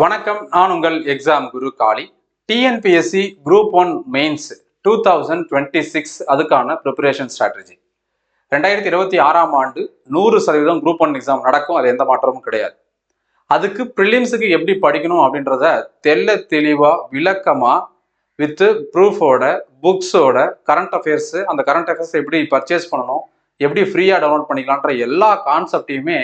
வணக்கம், நான் உங்கள் எக்ஸாம் குரு காளி. டிஎன்பிஎஸ்சி குரூப் 1 மெயின்ஸ் 2026 அதுக்கான ப்ரிப்பரேஷன் ஸ்ட்ராட்டஜி. 2026ஆம் ஆண்டு 100% குரூப் 1 எக்ஸாம் நடக்கும். அது எந்த மாற்றமும் கிடையாது. அதுக்கு ப்ரிலிம்ஸுக்கு எப்படி படிக்கணும் அப்படின்றத தெளிவா விளக்கமா வித் ப்ரூஃபோட புக்ஸோட கரண்ட் அஃபேர்ஸ், அந்த கரண்ட் அஃபேர்ஸ் எப்படி பர்ச்சேஸ் பண்ணணும், எப்படி ஃப்ரீயா டவுன்லோட் பண்ணிக்கலான்ற எல்லா கான்செப்டையுமே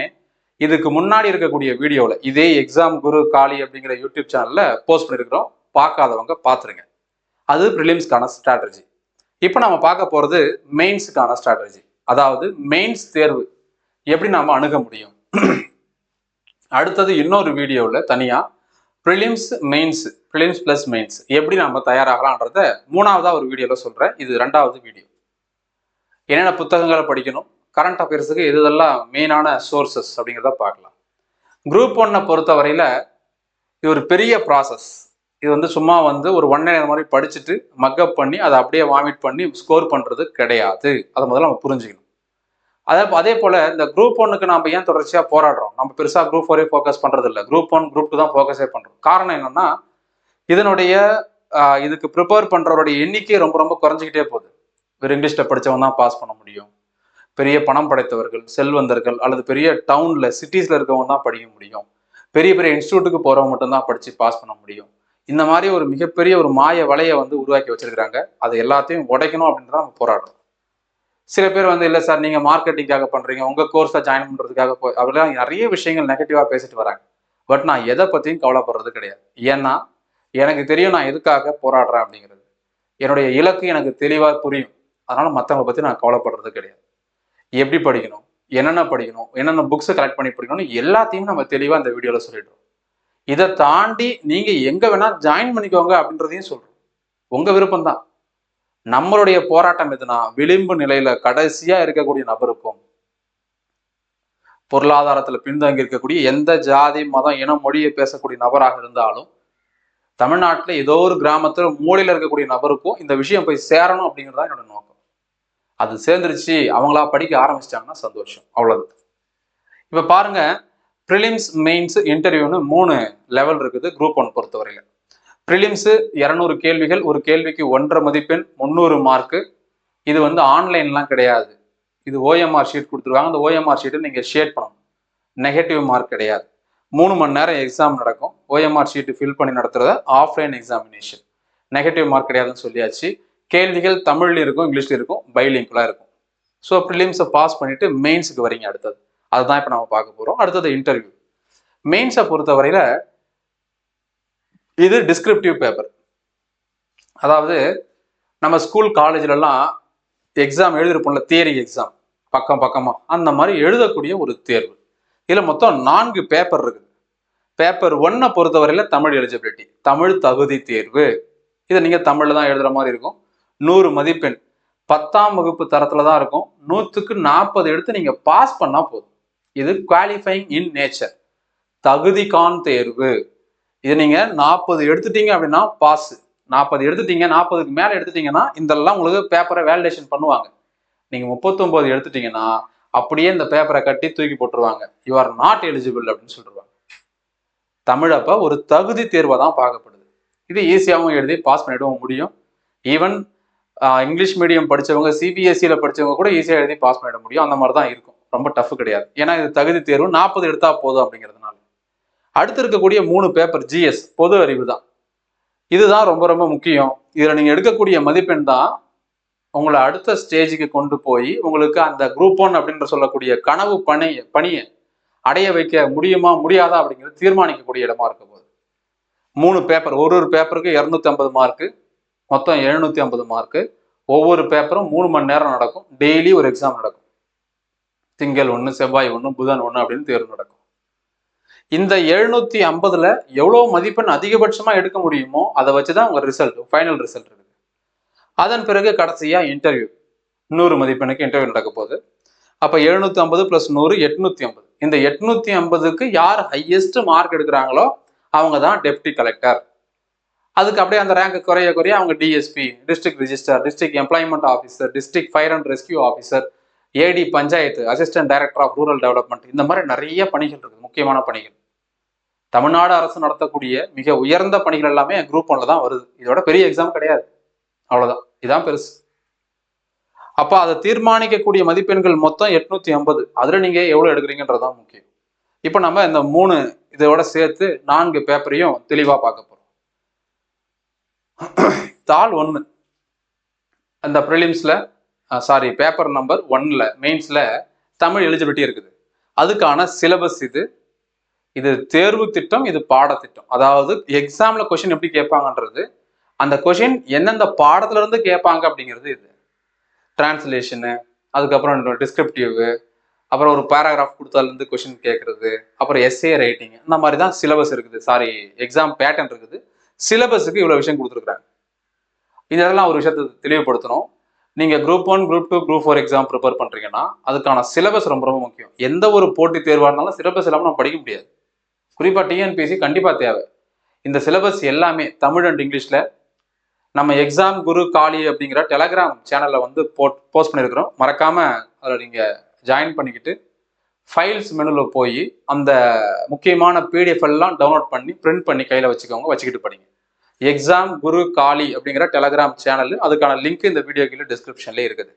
இதுக்கு முன்னாடி இருக்கக்கூடிய வீடியோவில் இதே எக்ஸாம் குரு காளி அப்படிங்கிற யூடியூப் சேனல்ல போஸ்ட் பண்ணியிருக்கிறோம். பார்க்காதவங்க பார்த்துருங்க. அது ப்ரிலிம்ஸ்க்கான ஸ்ட்ராட்டஜி. இப்போ நம்ம பார்க்க போறது மெயின்ஸுக்கான ஸ்ட்ராட்டஜி. அதாவது மெயின்ஸ் தேர்வு எப்படி நாம அணுக முடியும். அடுத்தது இன்னொரு வீடியோவில் தனியா ப்ரிலிம்ஸ் பிளஸ் மெயின்ஸ் எப்படி நாம தயாராகலான்றத மூணாவதா ஒரு வீடியோவில் சொல்றேன். இது 2வது வீடியோ. என்னென்ன புத்தகங்களை படிக்கணும், கரண்ட் அஃபேர்ஸுக்கு எதெல்லாம் மெயினான சோர்சஸ் அப்படிங்கிறத பார்க்கலாம். குரூப் 1 பொறுத்தவரையில இது ஒரு பெரிய ப்ராசஸ். இது சும்மா ஒரு 1 நேரம் மாதிரி படிச்சுட்டு மக்கப் பண்ணி அதை அப்படியே வாமிட் பண்ணி ஸ்கோர் பண்றது கிடையாது. அதை முதல்ல நம்ம புரிஞ்சுக்கணும். அதே போல இந்த குரூப் 1க்கு நம்ம ஏன் தொடர்ச்சியா போராடுறோம்? நம்ம பெருசா குரூப் 4 ஃபோக்கஸ் பண்றது இல்லை. குரூப் 1 குரூப் 2 தான் ஃபோக்கஸே பண்றோம். காரணம் என்னன்னா, இதனுடைய இதுக்கு ப்ரிப்பேர் பண்றவருடைய எண்ணிக்கை ரொம்ப ரொம்ப குறைஞ்சிக்கிட்டே போகுது. வெறும் இங்கிலீஷ்ல படிச்சவன் தான் பாஸ் பண்ண முடியும். பெரிய பணம் படைத்தவர்கள், செல்வந்தர்கள் அல்லது பெரிய டவுன்ல சிட்டிஸ்ல இருக்கவங்க தான் படிக்க முடியும். பெரிய பெரிய இன்ஸ்டியூட்டுக்கு போறவங்க மட்டும்தான் படிச்சு பாஸ் பண்ண முடியும். இந்த மாதிரி ஒரு மிகப்பெரிய ஒரு மாய வலையை உருவாக்கி வச்சிருக்கிறாங்க. அது எல்லாத்தையும் உடைக்கணும் அப்படின்னு தான் நம்ம போராடுறோம். சில பேர் இல்லை சார், நீங்க மார்க்கெட்டிங்காக பண்றீங்க, உங்க கோர்ஸை ஜாயின் பண்றதுக்காக அப்படிலாம் நிறைய விஷயங்கள் நெகட்டிவா பேசிட்டு வராங்க. பட் நான் எதை பத்தியும் கவலைப்படுறது கிடையாது. ஏன்னா எனக்கு தெரியும் நான் எதுக்காக போராடுறேன் அப்படிங்கிறது. என்னுடைய இலக்கு எனக்கு தெளிவா புரியும். அதனால மற்றவங்களை பத்தி நான் கவலைப்படுறது கிடையாது. எப்படி படிக்கணும், என்னென்ன படிக்கணும், என்னென்ன புக்ஸை கலெக்ட் பண்ணி படிக்கணும்னு எல்லாத்தையும் நம்ம தெளிவாக இந்த வீடியோவில் சொல்லிடுறோம். இதை தாண்டி நீங்க எங்க வேணா ஜாயின் பண்ணிக்கோங்க அப்படின்றதையும் சொல்றோம். உங்க விருப்பம் தான். நம்மளுடைய போராட்டம் எதுனா, விளிம்பு நிலையில கடைசியா இருக்கக்கூடிய நபருக்கும், பொருளாதாரத்துல பின்தங்கி இருக்கக்கூடிய எந்த ஜாதி, மதம், இனம், மொழியை பேசக்கூடிய நபராக இருந்தாலும், தமிழ்நாட்டுல ஏதோ ஒரு கிராமத்துல மூலையில இருக்கக்கூடிய நபருக்கும் இந்த விஷயம் போய் சேரணும் அப்படிங்கிறதா என்னோட நோக்கம். அது சேர்ந்துருச்சு, அவங்களா படிக்க ஆரம்பிச்சிட்டாங்கன்னா சந்தோஷம். அவ்வளவு. இப்ப பாருங்க, ப்ரிலிம்ஸ், மெயின்ஸ், இன்டர்வியூன்னு 3 லெவல் இருக்குது குரூப் 1 பொறுத்தவரையில. ப்ரிலிம்ஸ் 200 கேள்விகள், ஒரு கேள்விக்கு 1.5 மதிப்பெண், 300 மார்க்கு. இது ஆன்லைன்லாம் கிடையாது. இது ஓஎம்ஆர் ஷீட் கொடுத்துருவாங்க. அந்த ஓஎம்ஆர் ஷீட்டை நீங்க ஷேட் பண்ணணும். நெகட்டிவ் மார்க் கிடையாது. 3 மணி நேரம் எக்ஸாம் நடக்கும். ஓஎம்ஆர் ஷீட் ஃபில் பண்ணி நடத்துறத ஆஃப்லைன் எக்ஸாமினேஷன். நெகட்டிவ் மார்க் கிடையாதுன்னு சொல்லியாச்சு. கேள்விகள் தமிழ்ல இருக்கும், இங்கிலீஷ்ல இருக்கும், பைலிங்குலா இருக்கும். ஸோ ப்ரிலிம்ஸை பாஸ் பண்ணிட்டு மெயின்ஸுக்கு வரீங்க. அடுத்தது அதுதான் இப்போ நம்ம பார்க்க போறோம். அடுத்தது இன்டர்வியூ. மெயின்ஸை பொறுத்தவரையில இது டிஸ்கிரிப்டிவ் பேப்பர். அதாவது நம்ம ஸ்கூல் காலேஜ்லாம் எக்ஸாம் எழுதிருப்போம்ல, தியரி எக்ஸாம் பக்கமா அந்த மாதிரி எழுதக்கூடிய ஒரு தேர்வு. இதுல மொத்தம் 4 பேப்பர் இருக்குது. பேப்பர் 1 பொறுத்தவரையில தமிழ் எலிஜிபிலிட்டி, தமிழ் தகுதி தேர்வு. இதை நீங்க தமிழ்ல தான் எழுதுற மாதிரி இருக்கும். 100 மதிப்பெண், 10ஆம் வகுப்பு தரத்துல தான் இருக்கும். 100க்கு 40 எடுத்து நீங்க பாஸ் பண்ணா போதும். இது குவாலிஃபைங் இன் நேச்சர், தகுதிகான் தேர்வு. இது நீங்க 40 எடுத்துட்டீங்க அப்படின்னா பாஸ். 40 எடுத்துட்டீங்க, 40க்கு மேல எடுத்துட்டீங்கன்னா இதெல்லாம் உங்களுக்கு பேப்பரை வேலிடேஷன் பண்ணுவாங்க. நீங்க 39 எடுத்துட்டீங்கன்னா அப்படியே இந்த பேப்பரை கட்டி தூக்கி போட்டுருவாங்க. யூ ஆர் நாட் எலிஜிபிள் அப்படின்னு சொல்லிடுவாங்க. தமிழ் அப்ப ஒரு தகுதி தேர்வா தான் பார்க்கப்படுது. இது ஈஸியாகவும் எழுதி பாஸ் பண்ணிடவும் முடியும். ஈவன் இங்கிலீஷ் மீடியம் படிச்சவங்க, சிபிஎஸ்சியில படிச்சவங்க கூட ஈஸியா எழுதி பாஸ் பண்ணிட முடியும். அந்த மாதிரி தான் இருக்கும். ரொம்ப டஃப் கிடையாது. ஏன்னா இது தகுதி தேர்வு, 40 எடுத்தா போதும் அப்படிங்கிறதுனால. அடுத்து இருக்கக்கூடிய 3 பேப்பர் ஜிஎஸ், பொது அறிவு தான். இதுதான் ரொம்ப ரொம்ப முக்கியம். இதுல நீங்க எடுக்கக்கூடிய மதிப்பெண் தான் உங்களை அடுத்த ஸ்டேஜுக்கு கொண்டு போய் உங்களுக்கு அந்த குரூப் 1 அப்படின்ற சொல்லக்கூடிய கனவு பணியை அடைய வைக்க முடியுமா முடியாதா அப்படிங்கிறது தீர்மானிக்கக்கூடிய இடமா இருக்க போகுது. 3 பேப்பர், ஒரு பேப்பருக்கு 250 மார்க்கு, மொத்தம் 750 மார்க்கு. ஒவ்வொரு பேப்பரும் 3 மணி நேரம் நடக்கும். டெய்லி ஒரு எக்ஸாம் நடக்கும். திங்கள் 1, செவ்வாய் 1, புதன் 1 அப்படின்னு தேர்வு நடக்கும். இந்த 750ல எவ்வளவு மதிப்பெண் அதிகபட்சமா எடுக்க முடியுமோ அதை வச்சுதான் உங்க ரிசல்ட், ஃபைனல் ரிசல்ட் இருக்குது. அதன் பிறகு கடைசியா இன்டர்வியூ. 100 மதிப்பெண்ணுக்கு இன்டர்வியூ நடக்க போகுது. அப்ப 750 + 100 850. இந்த 850க்கு யார் ஹையஸ்ட் மார்க் எடுக்கிறாங்களோ அவங்க தான் டெப்டி கலெக்டர். அதுக்கு அப்படியே அந்த ரேங்க் குறைய அவங்க DSP, district register, district employment officer, district fire and rescue officer, AD panchayat, assistant director of rural development, இந்த மாதிரி நிறைய பணிகள் இருக்கு, முக்கியமான பணிகள். தமிழ்நாடு அரசு நடத்தக்கூடிய மிக உயர்ந்த பணிகள் எல்லாமே குரூப் 1ல தான் வருது. இதோட பெரிய எக்ஸாம் கிடையாது. அவ்வளவுதான். இதான் பெருசு. அப்ப அதை தீர்மானிக்கக்கூடிய மதிப்பெண்கள் மொத்தம் 850. அதுல நீங்க எவ்வளவு எடுக்கிறீங்கன்றதுதான் முக்கியம். இப்ப நம்ம இந்த 3 இதோட சேர்த்து 4 பேப்பரையும் தெளிவா பார்க்க போறோம். தாள் 1 அந்த ப்ரிலிம்ஸ்ல பேப்பர் நம்பர் 1ல மெயின்ஸ்ல தமிழ் எலிஜிபிலிட்டி இருக்குது. அதுக்கான சிலபஸ் இது தேர்வு திட்டம், இது பாடத்திட்டம். அதாவது எக்ஸாம்ல கொஸ்டின் எப்படி கேட்பாங்கன்றது, அந்த கொஸ்டின் எந்தெந்த பாடத்துல இருந்து கேட்பாங்க அப்படிங்கிறது இது. டிரான்ஸ்லேஷனு, அதுக்கப்புறம் டிஸ்கிரிப்டிவ், அப்புறம் ஒரு பேராகிராஃப் கொடுத்தாலேருந்து கொஸ்டின் கேட்கறது, அப்புறம் எஸ்ஏ ரைட்டிங், இந்த மாதிரி தான் சிலபஸ் இருக்குது. எக்ஸாம் பேட்டர்ன் இருக்குது. சிலபஸுக்கு இவ்வளோ விஷயம் கொடுத்துருக்குறாங்க. இதெல்லாம் ஒரு விஷயத்தை தெளிவுபடுத்தணும். நீங்கள் group 1, group 2, group 4 exam prepare பண்ணுறீங்கன்னா அதுக்கான சிலபஸ் ரொம்ப ரொம்ப முக்கியம். எந்த ஒரு போட்டி தேர்வாக இருந்தாலும் சிலபஸ் இல்லாமல் நம்ம படிக்க முடியாது. குறிப்பாக டிஎன்பிஎஸ்சி கண்டிப்பாக தேவை. இந்த சிலபஸ் எல்லாமே தமிழ் அண்ட் இங்கிலீஷில் நம்ம எக்ஸாம் குரு காலி அப்படிங்கிற டெலகிராம் சேனலில் வந்து போஸ்ட் பண்ணியிருக்கிறோம். மறக்காமல் அதில் நீங்கள் ஜாயின் பண்ணிக்கிட்டு ஃபைல்ஸ் மெனுவில் போய் அந்த முக்கியமான பிடிஎஃப் எல்லாம் டவுன்லோட் பண்ணி பிரிண்ட் பண்ணி கையில் வச்சுக்கிட்டு படிங்க. எக்ஸாம் குரு காலி அப்படிங்கிற டெலகிராம் சேனல், அதுக்கான லிங்க் இந்த வீடியோ கீழே டிஸ்கிரிப்ஷன்லேயே இருக்குது.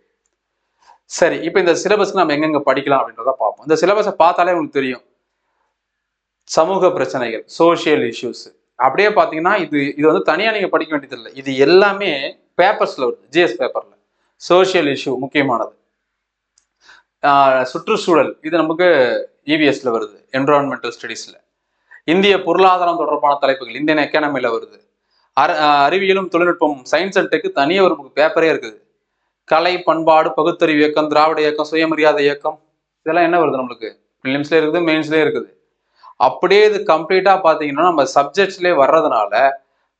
சரி, இப்போ இந்த சிலபஸ்க்கு நம்ம எங்கெங்க படிக்கலாம் அப்படின்றத பார்ப்போம். இந்த சிலபஸை பார்த்தாலே உங்களுக்கு தெரியும். சமூக பிரச்சனைகள், சோசியல் இஷ்யூஸ், அப்படியே பார்த்தீங்கன்னா இது வந்து தனியாக நீங்கள் படிக்க வேண்டியதில்லை. இது எல்லாமே பேப்பர்ஸில் வருது. ஜிஎஸ் பேப்பரில் சோசியல் இஷ்யூ முக்கியமானது. சுற்றுச்சூழல் இது நமக்கு இவிஎஸ்ல வருது, என்விரான்மெண்டல் ஸ்டடீஸில். இந்திய பொருளாதாரம் தொடர்பான தலைப்புகள் இந்தியன் எக்கானமியில் வருது. அறிவியலும் தொழில்நுட்பம், சயின்ஸ் அண்ட் டெக்கு தனியாக ஒரு பேப்பரே இருக்குது. கலை, பண்பாடு, பகுத்தறிவு இயக்கம், திராவிட இயக்கம், சுயமரியாதை இயக்கம், இதெல்லாம் என்ன வருது நம்மளுக்கு? பிலிம்ஸ்லேயே இருக்குது, மெயின்ஸ்லேயே இருக்குது. அப்படியே இது கம்ப்ளீட்டாக பார்த்தீங்கன்னா நம்ம சப்ஜெக்ட்ஸ்லேயே வர்றதுனால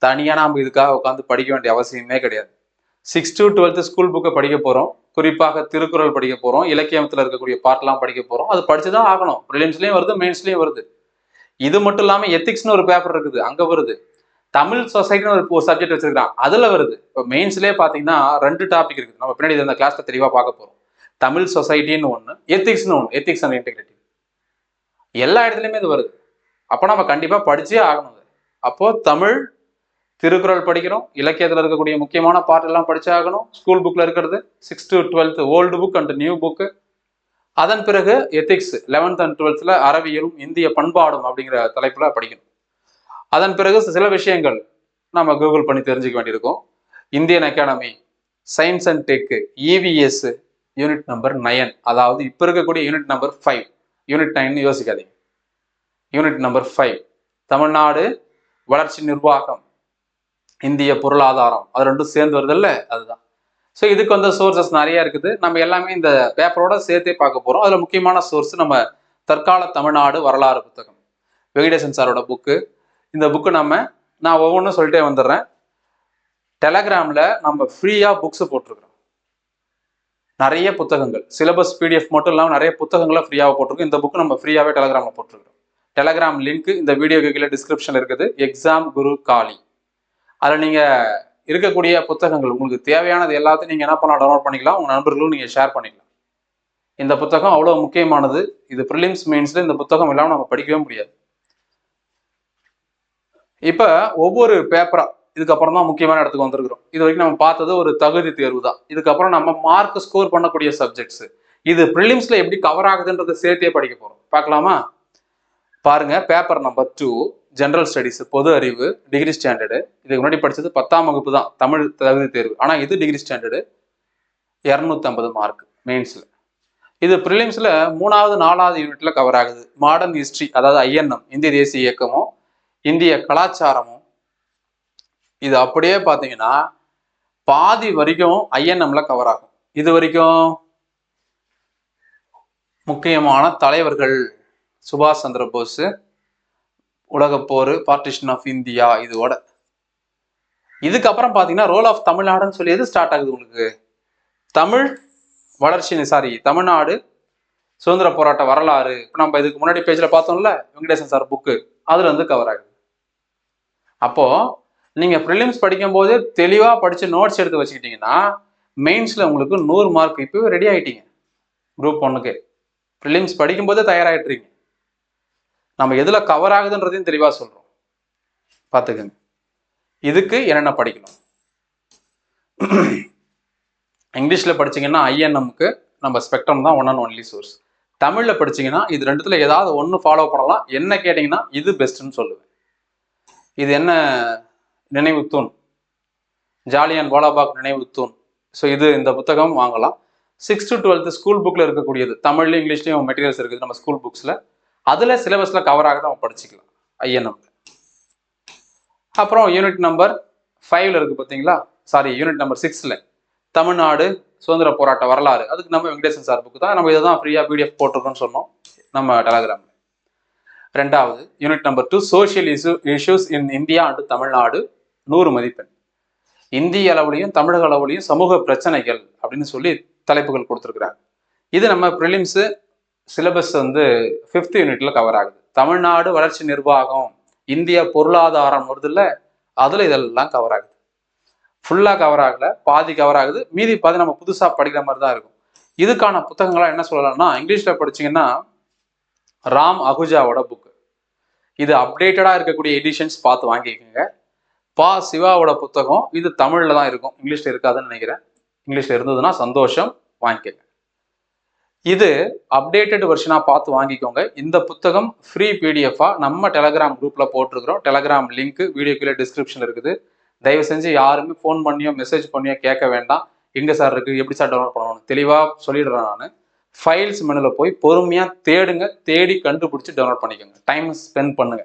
தனியாக நம்ம இதுக்காக உட்காந்து படிக்க வேண்டிய அவசியமே கிடையாது. 6th to 12th ஸ்கூல் புக்கை படிக்க போகிறோம். குறிப்பாக திருக்குறள் படிக்க போகிறோம். இலக்கியத்தில் இருக்கக்கூடிய பார்ட்லாம் படிக்க போகிறோம். அது படிச்சு தான் ஆகணும். ப்ரிலிம்ஸ்லேயும் வருது, மெயின்ஸ்லேயும் வருது. இது மட்டும் இல்லாமல் எத்திக்ஸ்னு ஒரு பேப்பர் இருக்குது, அங்கே வருது. தமிழ் சொசைட்டின்னு ஒரு சப்ஜெக்ட் வச்சிருக்கான், அதுல வருது. இப்போ மெயின்ஸ்லேயே பார்த்தீங்கன்னா 2 டாபிக் இருக்குது. நம்ம பின்னாடி இந்த கிளாஸ்ல தெளிவாக பார்க்க போகிறோம். தமிழ் சொசைட்டின்னு ஒன்று, எத்திக்ஸ்னு ஒன்று, எத்திக்ஸ் அண்ட் இன்டெகிரிட்டி. எல்லா இடத்துலையுமே இது வருது. அப்போ நம்ம கண்டிப்பாக படிச்சே ஆகணும். அப்போ தமிழ், திருக்குறள் படிக்கிறோம், இலக்கியத்தில் இருக்கக்கூடிய முக்கியமான பார்ட் எல்லாம் படிச்சே ஆகணும். ஸ்கூல் புக்கில் இருக்கிறது 6th to 12th old book and new book. அதன் பிறகு எத்திக்ஸ் 11th and 12th அறிவியலும் இந்திய பண்பாடும் அப்படிங்கிற தலைப்புல படிக்கணும். அதன் பிறகு சில விஷயங்கள் நம்ம கூகுள் பண்ணி தெரிஞ்சுக்க வேண்டியிருக்கும். Indian academy, science and tech, EVS unit number 9, அதாவது இப்போ இருக்கக்கூடிய யூனிட் நம்பர் 5. யூனிட் 9 யோசிக்காதீங்க. யூனிட் நம்பர் 5 தமிழ்நாடு வளர்ச்சி நிர்வாகம், இந்திய பொருளாதாரம், அது ரெண்டும் சேர்ந்து வருதில்ல, அதுதான். ஸோ இதுக்கு வந்து சோர்சஸ் நிறைய இருக்குது. நம்ம எல்லாமே இந்த பேப்பரோட சேர்த்தே பார்க்க போகிறோம். அதில் முக்கியமான சோர்ஸ் நம்ம தற்கால தமிழ்நாடு வரலாறு புத்தகம், வெங்கடேசன் சாரோட புக்கு. இந்த புக்கு நான் ஒவ்வொன்றும் சொல்லிட்டே வந்துடுறேன். டெலகிராமில் நம்ம ஃப்ரீயாக புக்ஸ் போட்டிருக்கிறோம். நிறைய புத்தகங்கள், சிலபஸ் பிடிஎஃப் மட்டும் இல்லாமல் நிறைய புத்தகங்களை ஃப்ரீயாக போட்டிருக்கோம். இந்த புக்கு நம்ம ஃப்ரீயாகவே டெலகிராமில் போட்டிருக்கிறோம். டெலகிராம் லிங்க் இந்த வீடியோக்கு கீழே டிஸ்கிரிப்ஷனில் இருக்குது. எக்ஸாம் குரு காலி. அதில் நீங்கள் இருக்கக்கூடிய புத்தகங்கள் உங்களுக்கு தேவையானது எல்லாத்தையும் நீங்கள் என்ன பண்ணலாம், டவுன்லோட் பண்ணிக்கலாம். உங்கள் நண்பர்களும் நீங்கள் ஷேர் பண்ணிக்கலாம். இந்த புத்தகம் அவ்வளோ முக்கியமானது. இது ப்ரிலிம்ஸ் மெயின்ஸில் இந்த புத்தகம் இல்லாமல் நம்ம படிக்கவே முடியாது. இப்போ ஒவ்வொரு பேப்பரா இதுக்கப்புறம் தான் முக்கியமான இடத்துக்கு வந்திருக்கிறோம். இது வரைக்கும் நம்ம பார்த்தது ஒரு தகுதி தேர்வு தான். இதுக்கப்புறம் நம்ம மார்க் ஸ்கோர் பண்ணக்கூடிய சப்ஜெக்ட்ஸ். இது ப்ரிலிம்ஸ்ல எப்படி கவர் ஆகுதுன்றதை சேர்த்தே படிக்க போறோம். பார்க்கலாமா? பாருங்க, பேப்பர் நம்பர் 2 ஜெனரல் ஸ்டடீஸ், பொது அறிவு, டிகிரி ஸ்டாண்டர்டு. இதுக்கு முன்னாடி படிச்சது 10ஆம் வகுப்பு தான் தமிழ் தகுதி தேர்வு. ஆனால் இது டிகிரி ஸ்டாண்டர்டு, 250 மார்க் மெயின்ஸ்ல. இது ப்ரிலிம்ஸ்ல 3வது 4வது யூனிட்ல கவர் ஆகுது. மாடர்ன் ஹிஸ்டரி, அதாவது ஐஎன்எம், இந்திய தேசிய இயக்கமும் இந்திய கலாச்சாரமும். இது அப்படியே பார்த்தீங்கன்னா பாதி வரைக்கும் ஐஎன்எம்ல கவர் ஆகும். இது வரைக்கும் முக்கியமான தலைவர்கள், சுபாஷ் சந்திர போஸ், உலகப்போர், பார்ட்டிஷன் ஆஃப் இந்தியா, இதோட. இதுக்கப்புறம் பார்த்தீங்கன்னா ரோல் ஆஃப் தமிழ்நாடுன்னு சொல்லி எது ஸ்டார்ட் ஆகுது உங்களுக்கு? தமிழ் வளர்ச்சி, தமிழ்நாடு சுதந்திர போராட்ட வரலாறு. இப்போ நம்ம இதுக்கு முன்னாடி பேஜில் பார்த்தோம்ல, வெங்கடேசன் சார் புக்கு, அதுல இருந்து கவர் ஆகுது. அப்போ நீங்க ப்ரிலிம்ஸ் படிக்கும் போது தெளிவா படிச்சு நோட்ஸ் எடுத்து வச்சுக்கிட்டீங்கன்னா மெயின்ஸ்ல உங்களுக்கு 100 மார்க் இப்பவே ரெடி ஆயிட்டீங்க. குரூப் 1க்கு ப்ரிலிம்ஸ் படிக்கும் போதே தயாராகிட்டுறீங்க. நம்ம எதுல கவர் ஆகுதுன்றதையும் தெளிவா சொல்றோம், பார்த்துக்கங்க. இதுக்கு என்னென்ன படிக்கணும்? இங்கிலீஷ்ல படிச்சீங்கன்னா ஐஎன்எம்க்கு நம்ம ஸ்பெக்ட்ரம் தான் ஒன் அண்ட் ஒன்லி சோர்ஸ். தமிழ்ல படிச்சீங்கன்னா இது ரெண்டுத்துல ஏதாவது ஒன்று ஃபாலோ பண்ணலாம். என்ன கேட்டீங்கன்னா இது பெஸ்ட்னு சொல்லுவேன். இது என்ன நினைவு தூண், ஜாலியன் வாலாபாக் நினைவு தூண். ஸோ இது இந்த புத்தகம் வாங்கலாம். 6th to 12th ஸ்கூல் புக்கில் இருக்கக்கூடியது, தமிழ்லையும் இங்கிலீஷ்லையும் மெட்டீரியல்ஸ் இருக்குது நம்ம ஸ்கூல் புக்ஸில். அதில் சிலபஸில் கவர் ஆக நம்ம படிச்சுக்கலாம் ஐஎன்எம். அப்புறம் யூனிட் நம்பர் 5ல் இருக்குது பார்த்தீங்களா, சாரி யூனிட் நம்பர் 6ல் தமிழ்நாடு சுதந்திர போராட்ட வரலாறு. அதுக்கு நம்ம வெங்கடேசன் சார் புக்கு தான், நம்ம இதை தான் ஃப்ரீயாக பிடிஎஃப் போட்டிருக்கோம்னு சொன்னோம் நம்ம டெலகிராமில். 2வது unit number 2 social issues in India and Tamil Nadu, 100 மதிப்பெண். இந்திய அளவுலையும் தமிழக அளவுலையும் சமூக பிரச்சனைகள் அப்படின்னு சொல்லி தலைப்புகள் கொடுத்துருக்குறாங்க. இது நம்ம ப்ரிலிம்ஸு சிலபஸ் வந்து 5th யூனிட்ல கவர் ஆகுது. தமிழ்நாடு வளர்ச்சி நிர்வாகம், இந்திய பொருளாதாரம் வருதுல்ல, அதில் இதெல்லாம் கவர் ஆகுது. ஃபுல்லாக கவர் ஆகல, பாதி கவர் ஆகுது, மீதி பாதி நம்ம புதுசாக படிக்கிற மாதிரி தான் இருக்கும். இதுக்கான புத்தகங்களாக என்ன சொல்லலாம்னா, இங்கிலீஷில் படிச்சிங்கன்னா ராம் அகுஜாவோட புக்கு, இது அப்டேட்டடாக இருக்கக்கூடிய எடிஷன்ஸ் பார்த்து வாங்கிக்கோங்க. பா சிவாவோட புத்தகம் இது தமிழில் தான் இருக்கும், இங்கிலீஷில் இருக்காதுன்னு நினைக்கிறேன். இங்கிலீஷில் இருந்ததுன்னா சந்தோஷம், வாங்கிக்கோங்க. இது அப்டேட்டட் வெர்ஷனாக பார்த்து வாங்கிக்கோங்க. இந்த புத்தகம் ஃப்ரீ பிடிஎஃபாக நம்ம டெலகிராம் குரூப்பில் போட்டிருக்கிறோம். டெலகிராம் லிங்க் வீடியோ கீழே டிஸ்கிரிப்ஷன் இருக்குது. தயவு செஞ்சு யாருமே ஃபோன் பண்ணியோ மெசேஜ் பண்ணியோ கேட்க வேண்டாம், எங்கே சார் இருக்குது, எப்படி சார் டவுன்லோட் பண்ணணும், தெளிவாக சொல்லிடுறேன் நான். ஃபைல்ஸ் மெனுவில் போய் பொறுமையாக தேடுங்க, தேடி கண்டுபிடிச்சி டவுன்லோட் பண்ணிக்கோங்க, டைம் ஸ்பெண்ட் பண்ணுங்க.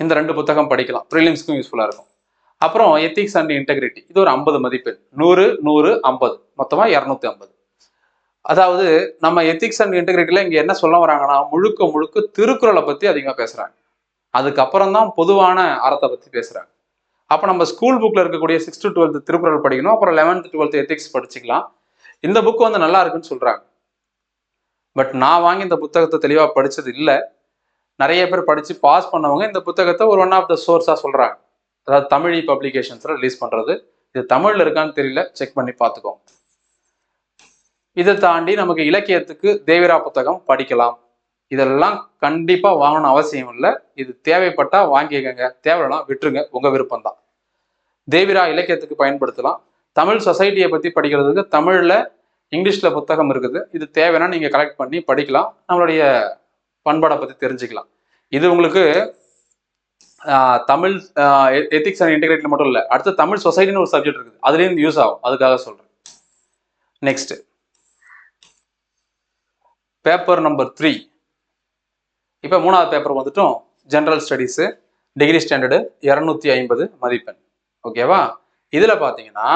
இந்த 2 புத்தகம் படிக்கலாம், ப்ரிலிம்ஸ்க்கும் யூஸ்ஃபுல்லாக இருக்கும். அப்புறம் எத்திக்ஸ் அண்ட் இன்டெகிரிட்டி, இது ஒரு 50 மதிப்பெண், 100 100 50, மொத்தமாக 250. அதாவது நம்ம எத்திக்ஸ் அண்ட் இன்டெகிரிட்டியில் இங்கே என்ன சொல்ல வராங்கன்னா, முழுக்க முழுக்க திருக்குறளை பற்றி அதிகமாக பேசுகிறாங்க. அதுக்கப்புறம் தான் பொதுவான அறத்தை பற்றி பேசுகிறாங்க. அப்போ நம்ம ஸ்கூல் புக்கில் இருக்கக்கூடிய 6th to 12th திருக்குறள் படிக்கணும், அப்புறம் 11th 12th எத்திக்ஸ் படிச்சுக்கலாம். இந்த புக்கு வந்து நல்லா இருக்குன்னு சொல்கிறாங்க. பட் நான் வாங்கி இந்த புத்தகத்தை தெளிவாக படித்தது இல்லை. நிறைய பேர் படித்து பாஸ் பண்ணவங்க இந்த புத்தகத்தை ஒரு ஒன் ஆஃப் த சோர்ஸாக சொல்கிறாங்க. அதாவது தமிழ் பப்ளிகேஷன்ஸில் ரிலீஸ் பண்ணுறது. இது தமிழில் இருக்கான்னு தெரியல, செக் பண்ணி பார்த்துக்கோங்க. இதை தாண்டி நமக்கு இலக்கியத்துக்கு தேவிரா புத்தகம் படிக்கலாம். இதெல்லாம் கண்டிப்பாக வாங்கணும் அவசியம் இல்லை. இது தேவைப்பட்டால் வாங்கிக்கங்க, தேவைன்னா விட்டுருங்க, உங்கள் விருப்பம் தான். தேவிரா இலக்கியத்துக்கு பயன்படுத்தலாம். தமிழ் சொசைட்டியை பற்றி படிக்கிறதுக்கு தமிழில் இங்கிலீஷில் புத்தகம் இருக்குது. இது தேவைன்னா நீங்கள் கலெக்ட் பண்ணி படிக்கலாம், நம்மளுடைய பண்பாடை பற்றி தெரிஞ்சுக்கலாம். இது உங்களுக்கு தமிழ் எத்திக்ஸ் அண்ட் இன்டெகிரிட்டியில் மட்டும் இல்லை, அடுத்து தமிழ் சொசைட்டின்னு ஒரு சப்ஜெக்ட் இருக்குது, அதுலேருந்து யூஸ் ஆகும், அதுக்காக சொல்கிறேன். Next paper number 3. இப்போ 3வது பேப்பர் வந்துட்டோம், ஜென்ரல் ஸ்டடீஸு, டிகிரி ஸ்டாண்டர்டு, 250 மதிப்பெண். ஓகேவா? இதில் பார்த்தீங்கன்னா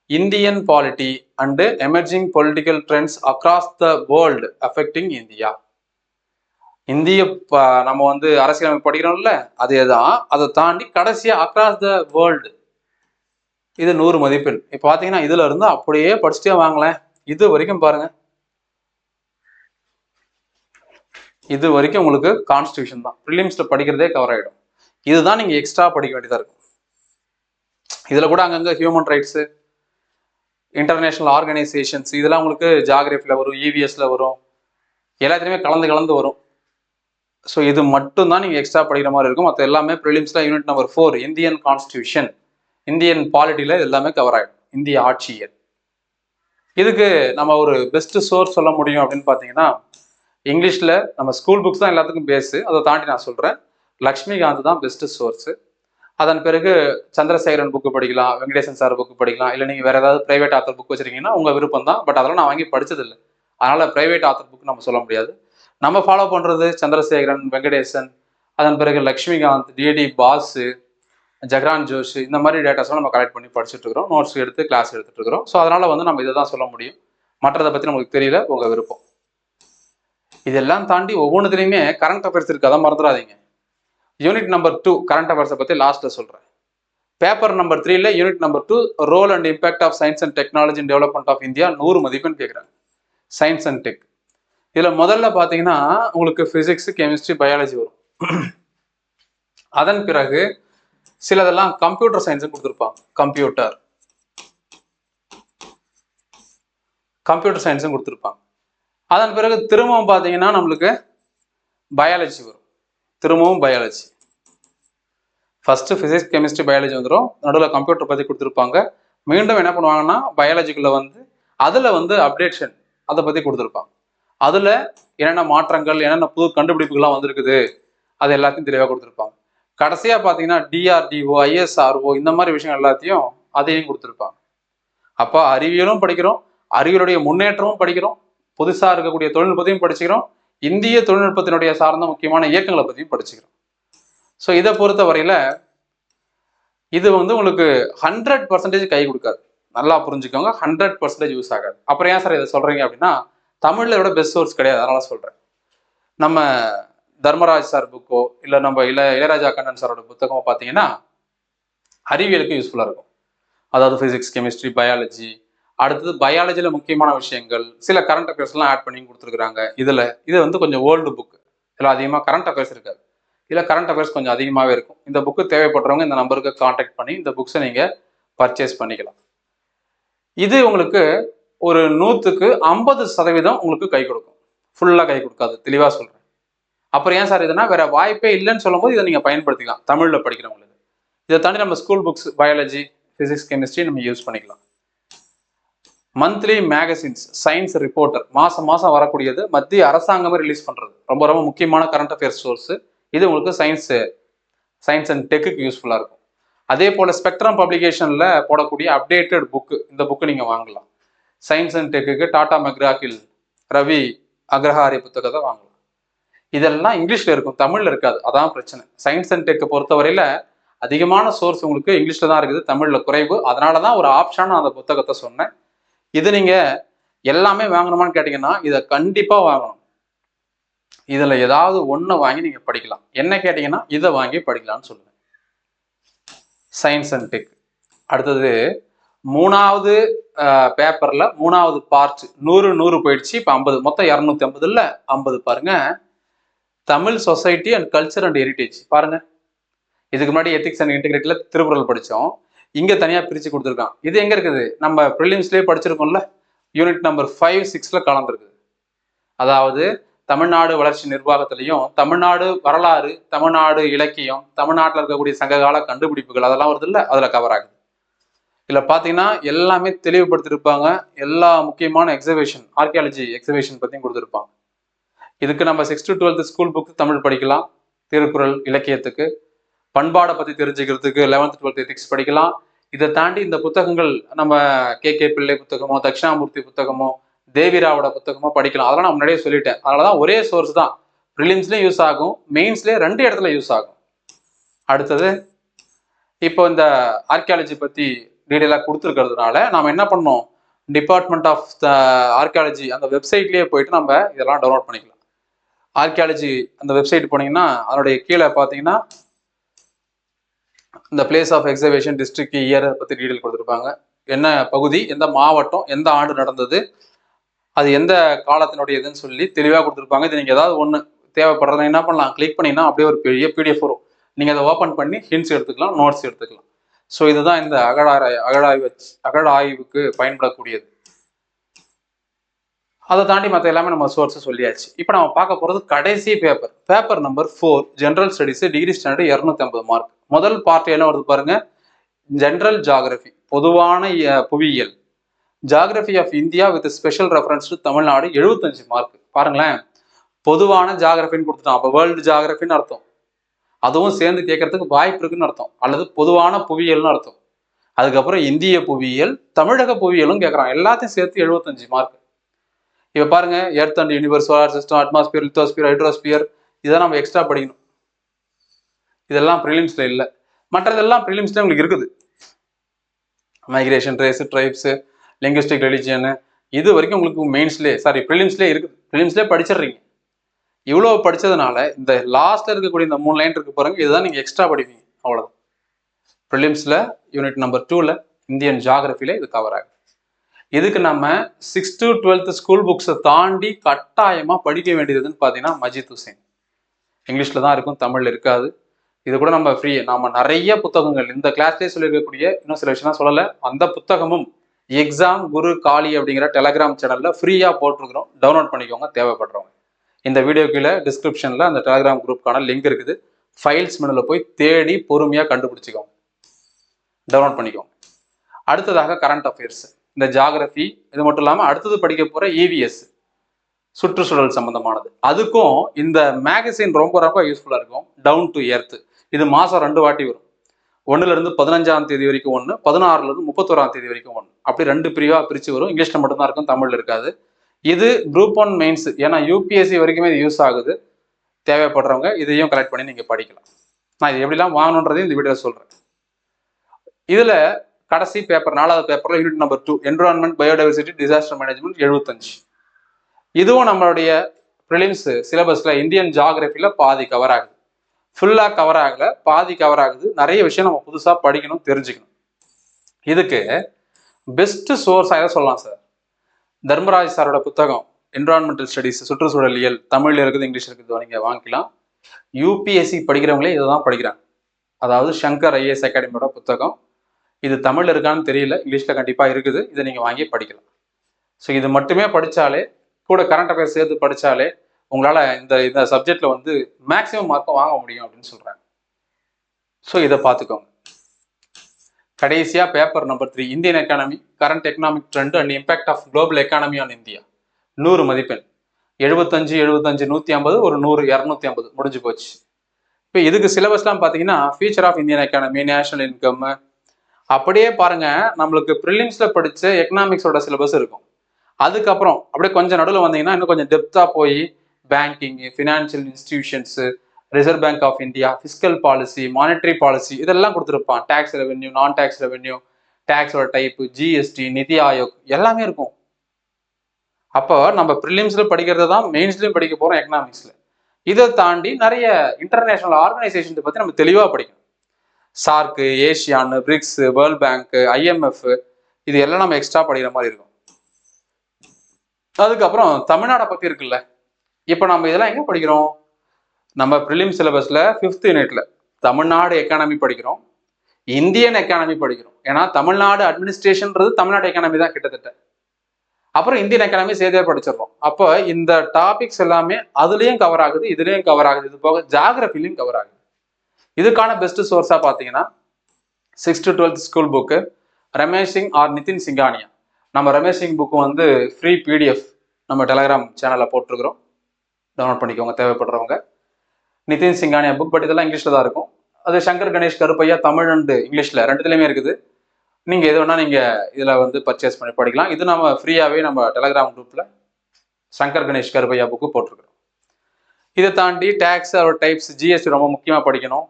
Indian polity and emerging political trends across the world affecting India. இந்திய நம்ம வந்து அரசியலமைப்பு படிக்கிறோம்ல, அதே தான். அதை தாண்டி கடைசியாக அக்ராஸ் த வேர்ல்டு, இது 100 மதிப்பெண். இப்போ பார்த்தீங்கன்னா இதில் இருந்து அப்படியே படிச்சுட்டே வாங்கலேன். இது வரைக்கும் பாருங்க, இது வரைக்கும் உங்களுக்கு கான்ஸ்டியூஷன் தான், ப்ரிலிம்ஸில் படிக்கிறதே கவர் ஆகிடும். இதுதான் நீங்கள் எக்ஸ்ட்ரா படிக்க வேண்டியதாக இருக்கும். இதில் கூட அங்கங்கே ஹியூமன் ரைட்ஸு, இன்டர்நேஷ்னல் ஆர்கனைசேஷன்ஸ், இதெல்லாம் உங்களுக்கு ஜாகிரபியில் வரும், இவிஎஸ்ல வரும், எல்லாத்துலேயுமே கலந்து வரும். ஸோ இது மட்டும் தான் நீங்கள் எக்ஸ்ட்ரா படிக்கிற மாதிரி இருக்கும். மற்ற எல்லாமே ப்ரிலிம்ஸில் unit number 4 Indian constitution, Indian பாலிட்டியில் எல்லாமே கவர் ஆகிடும், இந்திய ஆட்சியல். இதுக்கு நம்ம ஒரு பெஸ்ட் சோர்ஸ் சொல்ல முடியும் அப்படின்னு பார்த்தீங்கன்னா, இங்கிலீஷில் நம்ம ஸ்கூல் புக்ஸ் தான் எல்லாத்துக்கும் பேஸு. அதை தாண்டி நான் சொல்கிறேன், லக்ஷ்மிகாந்த் தான் பெஸ்ட் சோர்ஸு. அதன் பிறகு சந்திரசேகரன் புக்கு படிக்கலாம், வெங்கடேசன் சார் புக்கு படிக்கலாம், இல்லை நீங்கள் வேறு ஏதாவது ப்ரைவேட் ஆத்தர் புக் வச்சுருக்கீங்கன்னா உங்கள் விருப்பம் தான். பட் அதெல்லாம் நான் வாங்கி படித்ததில்லை, அதனால் ப்ரைவேட் ஆத்தர் புக் நம்ம சொல்ல முடியாது. நம்ம ஃபாலோ பண்ணுறது சந்திரசேகரன், வெங்கடேசன், அதன் பிறகு லக்ஷ்மிகாந்த், டிடி பாஸு, ஜெகரான் ஜோஷ், இந்த மாதிரி டேட்டாஸ்லாம் நம்ம கலெக்ட் பண்ணி படிச்சுட்டு இருக்கிறோம், நோட்ஸ் எடுத்து கிளாஸ் எடுத்துகிட்டு இருக்கிறோம். ஸோ அதனால் வந்து நம்ம இதை தான் சொல்ல முடியும், மற்றதை பற்றி நமக்கு தெரியல, உங்கள் விருப்பம். இதெல்லாம் தாண்டி ஒவ்வொன்றுத்துலையுமே கரண்ட் அஃபேர்ஸ் இருக்குது, அதை மறந்துடாதீங்க. யூனிட் நம்பர் 2 கரண்ட் அஃபேர்ஸை பற்றி லாஸ்ட்டில் சொல்கிறேன். பேப்பர் நம்பர் 3ல unit number 2 role and impact of science and technology in development of India, 100 மதிப்பெண் கேட்குறாங்க. Science and tech. இதில் முதல்ல பார்த்தீங்கன்னா உங்களுக்கு ஃபிசிக்ஸ், கெமிஸ்ட்ரி, பயாலஜி வரும். அதன் பிறகு சிலதெல்லாம் கம்ப்யூட்டர் சயின்ஸும் கொடுத்துருப்பாங்க, கம்ப்யூட்டர் சயின்ஸும் கொடுத்துருப்பாங்க. அதன் பிறகு திரும்பவும் பார்த்தீங்கன்னா நம்மளுக்கு பயாலஜி வரும். திரும்பவும் biology. First physics chemistry biology வந்துடும், நடுவில் கம்ப்யூட்டர் பற்றி கொடுத்துருப்பாங்க. மீண்டும் என்ன பண்ணுவாங்கன்னா பயாலஜிக்குள்ள வந்து அதில் வந்து அப்டேஷன் அதை பற்றி கொடுத்துருப்பாங்க. அதில் என்னென்ன மாற்றங்கள் என்னென்ன புது கண்டுபிடிப்புகள்லாம் வந்திருக்குது அது எல்லாத்தையும் தெளிவாக கொடுத்துருப்பாங்க. கடைசியாக பார்த்தீங்கன்னா டிஆர்டிஓ ஐஎஸ்ஆர்ஓ இந்த மாதிரி விஷயங்கள் எல்லாத்தையும் அதையும் கொடுத்துருப்பாங்க. அப்போ அறிவியலும் படிக்கிறோம், அறிவியலுடைய முன்னேற்றமும் படிக்கிறோம், புதுசாக இருக்கக்கூடிய தொழில்நுட்பத்தையும் படிச்சுக்கிறோம், இந்திய தொழில்நுட்பத்தினுடைய சார்ந்த முக்கியமான இயக்கங்களை பற்றியும் படிச்சுக்கிறோம். ஸோ இதை பொறுத்த வரையில இது வந்து உங்களுக்கு 100% கை கொடுக்காது. நல்லா புரிஞ்சுக்கோங்க, 100% யூஸ் ஆகாது. அப்புறம் ஏன் சார் இதை சொல்றீங்க அப்படின்னா, தமிழ்ல விட பெஸ்ட் சோர்ஸ் கிடையாது, அதனால சொல்றேன். நம்ம தர்மராஜ் சார் புக்கோ இல்லை நம்ம இளையராஜா கண்ணன் சாரோட புத்தகமோ பார்த்தீங்கன்னா அறிவியலுக்கு யூஸ்ஃபுல்லாக இருக்கும். அதாவது ஃபிசிக்ஸ் கெமிஸ்ட்ரி பயாலஜி, அடுத்தது பயாலஜியில் முக்கியமான விஷயங்கள், சில கரண்ட் அஃபேர்ஸ்லாம் ஆட் பண்ணி கொடுத்துருக்குறாங்க. இது வந்து கொஞ்சம் ஓல்டு புக், இதில் அதிகமாக கரண்ட் அஃபேர்ஸ் இருக்காது, இல்லை கரண்ட் அஃபேர்ஸ் கொஞ்சம் அதிகமாகவே இருக்கும். இந்த புக்கு தேவைப்படுறவங்க இந்த நம்பருக்கு கான்டாக்ட் பண்ணி இந்த புக்ஸை நீங்கள் பர்ச்சேஸ் பண்ணிக்கலாம். இது உங்களுக்கு ஒரு 100க்கு 50% உங்களுக்கு கை கொடுக்கும், ஃபுல்லாக கை கொடுக்காது, தெளிவாக சொல்கிறேன். அப்புறம் ஏன் சார் இதுனா வேற வாய்ப்பே இல்லைன்னு சொல்லும்போது இதை நீங்கள் பயன்படுத்திக்கலாம் தமிழில் படிக்கிறவங்களுக்கு. இதை தாண்டி நம்ம school books biology physics chemistry நம்ம யூஸ் பண்ணிக்கலாம். மந்த்லி மேகசின்ஸ் சயின்ஸ் ரிப்போர்ட்டர் மாதம் மாதம் வரக்கூடியது, மத்திய அரசாங்கமே ரிலீஸ் பண்ணுறது, ரொம்ப ரொம்ப முக்கியமான கரண்ட் அஃபேர்ஸ் சோர்ஸ். இது உங்களுக்கு சயின்ஸ் அண்ட் டெக்குக்கு யூஸ்ஃபுல்லாக இருக்கும். அதே போல் ஸ்பெக்ட்ரம் பப்ளிகேஷனில் போடக்கூடிய அப்டேட்டட் புக்கு, இந்த புக்கு நீங்கள் வாங்கலாம். சயின்ஸ் அண்ட் டெக்குக்கு டாடா மெக்ராஹில் ரவி அக்ரஹாரி புத்தகத்தை வாங்கலாம். இதெல்லாம் இங்கிலீஷில் இருக்கும், தமிழில் இருக்காது, அதான் பிரச்சனை. சயின்ஸ் அண்ட் டெக்கை பொறுத்தவரையில் அதிகமான சோர்ஸ் உங்களுக்கு இங்கிலீஷில் தான் இருக்குது, தமிழில் குறைவு. அதனால தான் ஒரு ஆப்ஷனாக அந்த புத்தகத்தை சொன்னேன். இது நீங்கள் எல்லாமே வாங்கணுமான்னு கேட்டிங்கன்னா இதை கண்டிப்பாக வாங்கணும். இதில் ஏதாவது ஒன்று வாங்கி நீங்கள் படிக்கலாம். என்ன கேட்டிங்கன்னா இதை வாங்கி படிக்கலாம்னு சொல்லுவேன். Science and tech. அடுத்தது 3வது பேப்பரில் 3வது பார்ட் 100 போயிடுச்சு, இப்போ 50, மொத்தம் 250 இல்லை 50 பாருங்க. Tamil society and culture and heritage பாருங்க. இதுக்கு முன்னாடி எத்திக்ஸ் அண்ட் இன்டெகிரிட்டியில் திருக்குறள் படித்தோம், இங்கே தனியாக பிரித்து கொடுத்துருக்கான். இது எங்கே இருக்குது? நம்ம ப்ரிலிம்ஸ்லேயே படிச்சிருக்கோம்ல, யூனிட் நம்பர் 5, 6 கலந்துருக்குது. அதாவது தமிழ்நாடு வளர்ச்சி நிர்வாகத்திலையும் தமிழ்நாடு வரலாறு, தமிழ்நாடு இலக்கியம், தமிழ்நாட்டில் இருக்கக்கூடிய சங்ககால கண்டுபிடிப்புகள் அதெல்லாம் வருது இல்லை, அதில் கவர் ஆகுது. இதில் பார்த்தீங்கன்னா எல்லாமே தெளிவுபடுத்திருப்பாங்க. எல்லா முக்கியமான எக்ஸிபிஷன், ஆர்கியாலஜி எக்ஸிபிஷன் பற்றியும் கொடுத்துருப்பாங்க. இதுக்கு நம்ம 6th to 12th school book Tamil படிக்கலாம். திருக்குறள் இலக்கியத்துக்கு பண்பாடை பற்றி தெரிஞ்சுக்கிறதுக்கு 11th 12th எத்திக்ஸ் படிக்கலாம். இதை தாண்டி இந்த புத்தகங்கள் நம்ம கே பிள்ளை புத்தகமோ, தட்சிணாமூர்த்தி புத்தகமோ, தேவிராவோட புத்தகமோ படிக்கலாம். அதெல்லாம் நான் முன்னாடியே சொல்லிட்டேன். அதனால தான் ஒரே சோர்ஸ் தான், ப்ரிலிம்ஸ்லேயும் யூஸ் ஆகும், மெயின்ஸ்லேயே 2 இடத்துல யூஸ் ஆகும். அடுத்தது இப்போ இந்த ஆர்கியாலஜி பற்றி டீட்டெயிலாக கொடுத்துருக்கிறதுனால நாம் என்ன பண்ணோம், டிபார்ட்மெண்ட் ஆஃப் த ஆர்கியாலஜி அந்த வெப்சைட்லேயே போயிட்டு நம்ம இதெல்லாம் டவுன்லோட் பண்ணிக்கலாம். ஆர்கியாலஜி அந்த வெப்சைட் போனீங்கன்னா அதனுடைய கீழே பார்த்தீங்கன்னா இந்த பிளேஸ் ஆஃப் எக்ஸிபிஷன், டிஸ்ட்ரிக்ட், இயரை பற்றி டீட்டெயில் கொடுத்துருப்பாங்க. என்ன பகுதி, எந்த மாவட்டம், எந்த ஆண்டு நடந்தது, அது எந்த காலத்தினுடைய இதுன்னு சொல்லி தெளிவாக கொடுத்துருப்பாங்க. இது நீங்கள் ஏதாவது ஒன்று தேவைப்படுறத என்ன பண்ணலாம், கிளிக் பண்ணிங்கன்னா அப்படியே ஒரு பெரிய பிடிஎஃப் வரும். நீங்கள் அதை ஓப்பன் பண்ணி ஹிண்ட்ஸ் எடுத்துக்கலாம், நோட்ஸ் எடுத்துக்கலாம். ஸோ இதுதான் இந்த அகழாய்வுக்கு பயன்படக்கூடியது. அதை தாண்டி மற்ற எல்லாமே நம்ம சோர்ஸை சொல்லியாச்சு. இப்போ நம்ம பார்க்க போகிறது கடைசி paper number 4 general studies, degree standard 250 mark. முதல் பார்ட் என்ன வருது பாருங்க, ஜென்ரல் ஜியாகிரபி, பொதுவான புவியியல், geography of India with special reference to Tamil Nadu 75 mark. பாருங்களேன், பொதுவான ஜியாகிரபின்னு கொடுத்துட்டோம், அப்போ வேர்ல்டு ஜியாகிரபின்னு அர்த்தம். அதுவும் சேர்ந்து கேட்கறதுக்கு வாய்ப்பு இருக்குன்னு அர்த்தம், அல்லது பொதுவான புவியியல்னு அர்த்தம். அதுக்கப்புறம் இந்திய புவியியல், தமிழக புவியியலும் கேட்குறான், எல்லாத்தையும் சேர்த்து 75 மார்க். இப்போ பாருங்க, earth and universe, solar system, atmosphere, lithosphere, hydrosphere, இதை நம்ம எக்ஸ்ட்ரா படிக்கணும். இதெல்லாம் ப்ரிலிம்ஸ்ல இல்லை, மற்றதெல்லாம் ப்ரிலிம்ஸ்ல உங்களுக்கு இருக்குது. மைக்ரேஷன், ரேஸ், ட்ரைப்ஸ், லிங்குவிஸ்டிக், ரிலிஜியனு, இது வரைக்கும் உங்களுக்கு மெயின்ஸ்லேயே ப்ரிலிம்ஸ்லேயே இருக்குது, ப்ரிலிம்ஸ்லேயே படிச்சிடுறீங்க. இவ்வளோ படித்ததுனால இந்த லாஸ்ட்டில் இருக்கக்கூடிய இந்த 3 லைன் இருக்கு பாருங்க, இதுதான் நீங்கள் எக்ஸ்ட்ரா படிப்பீங்க, அவ்வளோதான். ப்ரிலிம்ஸில் யூனிட் நம்பர் 2ல் இந்தியன் ஜியாகிரபியில் இது கவர் ஆகுது. இதுக்கு நம்ம 6th to 12th ஸ்கூல் புக்ஸை தாண்டி கட்டாயமாக படிக்க வேண்டியதுன்னு பார்த்தீங்கன்னா மஜித் ஹுசைன். இங்கிலீஷில் தான் இருக்கும், தமிழில் இருக்காது. இது கூட நம்ம ஃப்ரீ, நம்ம நிறைய புத்தகங்கள் இந்த கிளாஸ்லேயே சொல்லியிருக்கக்கூடிய இன்னும் சில விஷயம் சொல்லலை, அந்த புத்தகமும் எக்ஸாம் குரு காளி அப்படிங்கிற டெலகிராம் சேனலில் ஃப்ரீயாக போட்டிருக்கிறோம், டவுன்லோட் பண்ணிக்கோங்க தேவைப்படுறவங்க. இந்த வீடியோ கீழே டிஸ்கிரிப்ஷனில் அந்த டெலிகிராம் குரூப்புக்கான லிங்க் இருக்குது. ஃபைல்ஸ் மெனுவில் போய் தேடி பொறுமையாக கண்டுபிடிச்சிக்கோங்க, டவுன்லோட் பண்ணிக்கோங்க. அடுத்ததாக கரண்ட் அஃபேர்ஸ், இந்த ஜாகிரபி, இது மட்டும் இல்லாமல் அடுத்தது படிக்க போகிற EVS, சுற்றுச்சூழல் சம்பந்தமானது. அதுக்கும் இந்த மேகசின் ரொம்ப ரொம்ப யூஸ்ஃபுல்லாக இருக்கும். டவுன் டு எர்த், இது மாதம் 2 வாட்டி வரும். 1லேருந்து 15ஆம் தேதி வரைக்கும் ஒன்று, 16லேருந்து 31ஆம் தேதி வரைக்கும் ஒன்று, அப்படி 2 பிரிவாக பிரித்து வரும். இங்கிலீஷில் மட்டும்தான் இருக்கும், தமிழில் இருக்காது. இது குரூப் 1 மெயின்ஸ், ஏன்னா UPSC வரைக்குமே இது யூஸ் ஆகுது. தேவைப்படுறவங்க இதையும் கலெக்ட் பண்ணி நீங்கள் படிக்கலாம். நான் இது எப்படிலாம் வாங்கணுன்றதையும் இந்த வீடியோ சொல்கிறேன். இதில் கடைசி பேப்பர் 4வது பேப்பரில் unit number 2 environment, biodiversity, disaster management 75. இதுவும் நம்மளுடைய ப்ரிலிம்ஸ் சிலபஸில் இந்தியன் ஜாகிரபியில் பாதி கவர் ஆகுது. ஃபுல்லாக கவர் ஆகலை, பாதி கவர் ஆகுது. நிறைய விஷயம் நம்ம புதுசாக படிக்கணும், தெரிஞ்சுக்கணும். இதுக்கு பெஸ்ட் சோர்ஸாக எதை சொல்லலாம் சார்? தர்மராஜ் சாரோட புத்தகம் என்விரான்மெண்டல் ஸ்டடீஸ், சுற்றுச்சூழலியல், தமிழில் இருக்குது, இங்கிலீஷ் இருக்குது, நீங்கள் வாங்கிக்கலாம். UPSC படிக்கிறவங்களே இதை தான் படிக்கிறாங்க. அதாவது சங்கர் IAS அகாடமியோட புத்தகம். இது தமிழில் இருக்கான்னு தெரியல, இங்கிலீஷில் கண்டிப்பாக இருக்குது. இதை நீங்கள் வாங்கி படிக்கலாம். ஸோ இது மட்டுமே படித்தாலே, கூட கரண்ட் அஃபேர்ஸ் சேர்த்து படித்தாலே உங்களால் இந்த சப்ஜெக்டில் வந்து மேக்ஸிமம் மார்க்கை வாங்க முடியும் அப்படின்னு சொல்கிறாங்க. ஸோ இதை பார்த்துக்கோங்க. கடைசியாக paper number 3 Indian economy, current economic trend and impact of global economy on India. 100 மதிப்பெண், 75, 150, ஒரு 100, 250 முடிஞ்சு போச்சு. இப்போ இதுக்கு சிலபஸ்லாம் பார்த்தீங்கன்னா future of Indian economy, national income, அப்படியே பாருங்க. நம்மளுக்கு ப்ரிலிம்ஸில் படித்த எக்கனாமிக்ஸோட சிலபஸ் இருக்கும். அதுக்கப்புறம் அப்படியே கொஞ்சம் நடுவில் வந்தீங்கன்னா இன்னும் கொஞ்சம் டெப்த்தாக போய் banking, financial institutions, reserve bank of India, fiscal policy, monetary policy, இதெல்லாம் கொடுத்துருப்பான். Tax revenue, non tax revenue, டேக்ஸோட டைப்பு, GST, நிதி ஆயோக் எல்லாமே இருக்கும். அப்போ நம்ம ப்ரிலிம்ஸில் படிக்கிறது தான் மெயின்ஸ்லையும் படிக்க போகிறோம் எக்கனாமிக்ஸில். இதை தாண்டி நிறைய இன்டர்நேஷனல் ஆர்கனைசேஷன் பற்றி நம்ம தெளிவாக படிக்கணும். SAARC, ASEAN, BRICS, World Bank, IMF, இது எல்லாம் நம்ம எக்ஸ்ட்ரா படிக்கிற மாதிரி இருக்கும். அதுக்கப்புறம் தமிழ்நாடை பற்றி இருக்குல்ல. இப்போ நம்ம இதெல்லாம் எங்கே படிக்கிறோம்? நம்ம ப்ரிலிம் சிலபஸில் 5th யூனிட்ல தமிழ்நாடு எக்கானமி படிக்கிறோம், இந்தியன் எக்கானமி படிக்கிறோம். ஏன்னா தமிழ்நாடு அட்மினிஸ்ட்ரேஷன்ன்றது தமிழ்நாடு எக்கானமி தான் கிட்டத்தட்ட. அப்புறம் இந்தியன் எக்கானமி சேர்த்தே படிச்சிடறோம். அப்போ இந்த டாபிக்ஸ் எல்லாமே அதுலேயும் கவர் ஆகுது, இதுலேயும் கவர் ஆகுது. இது போக ஜாகிரபிலையும் கவர் ஆகுது. இதுக்கான பெஸ்ட் சோர்ஸாக பார்த்தீங்கன்னா 6th to 12th school book, Ramesh Singh or Nitin Singhania. நம்ம ரமேஷ் சிங் புக்கு வந்து ஃப்ரீ PDF நம்ம டெலிகிராம் சேனலில் போட்டிருக்கிறோம், டவுன்லோட் பண்ணிக்கோங்க தேவைப்படுறவங்க. நிதின் சிங்கானியா புக் பட் இதெல்லாம் இங்கிலீஷில் தான் இருக்கும். அது சங்கர் கணேஷ் கருப்பையா தமிழ் அண்ட் இங்கிலீஷில் 2த்துலையுமே இருக்குது. நீங்கள் எது வேணால் நீங்கள் இதில் வந்து பர்ச்சேஸ் பண்ணி படிக்கலாம். இது நம்ம ஃப்ரீயாகவே நம்ம டெலிகிராம் குரூப்பில் சங்கர் கணேஷ் கருப்பையா புக்கு போட்டிருக்கிறோம். இதை தாண்டி டேக்ஸ், அதோட டைப்ஸ், GST ரொம்ப முக்கியமாக படிக்கணும்,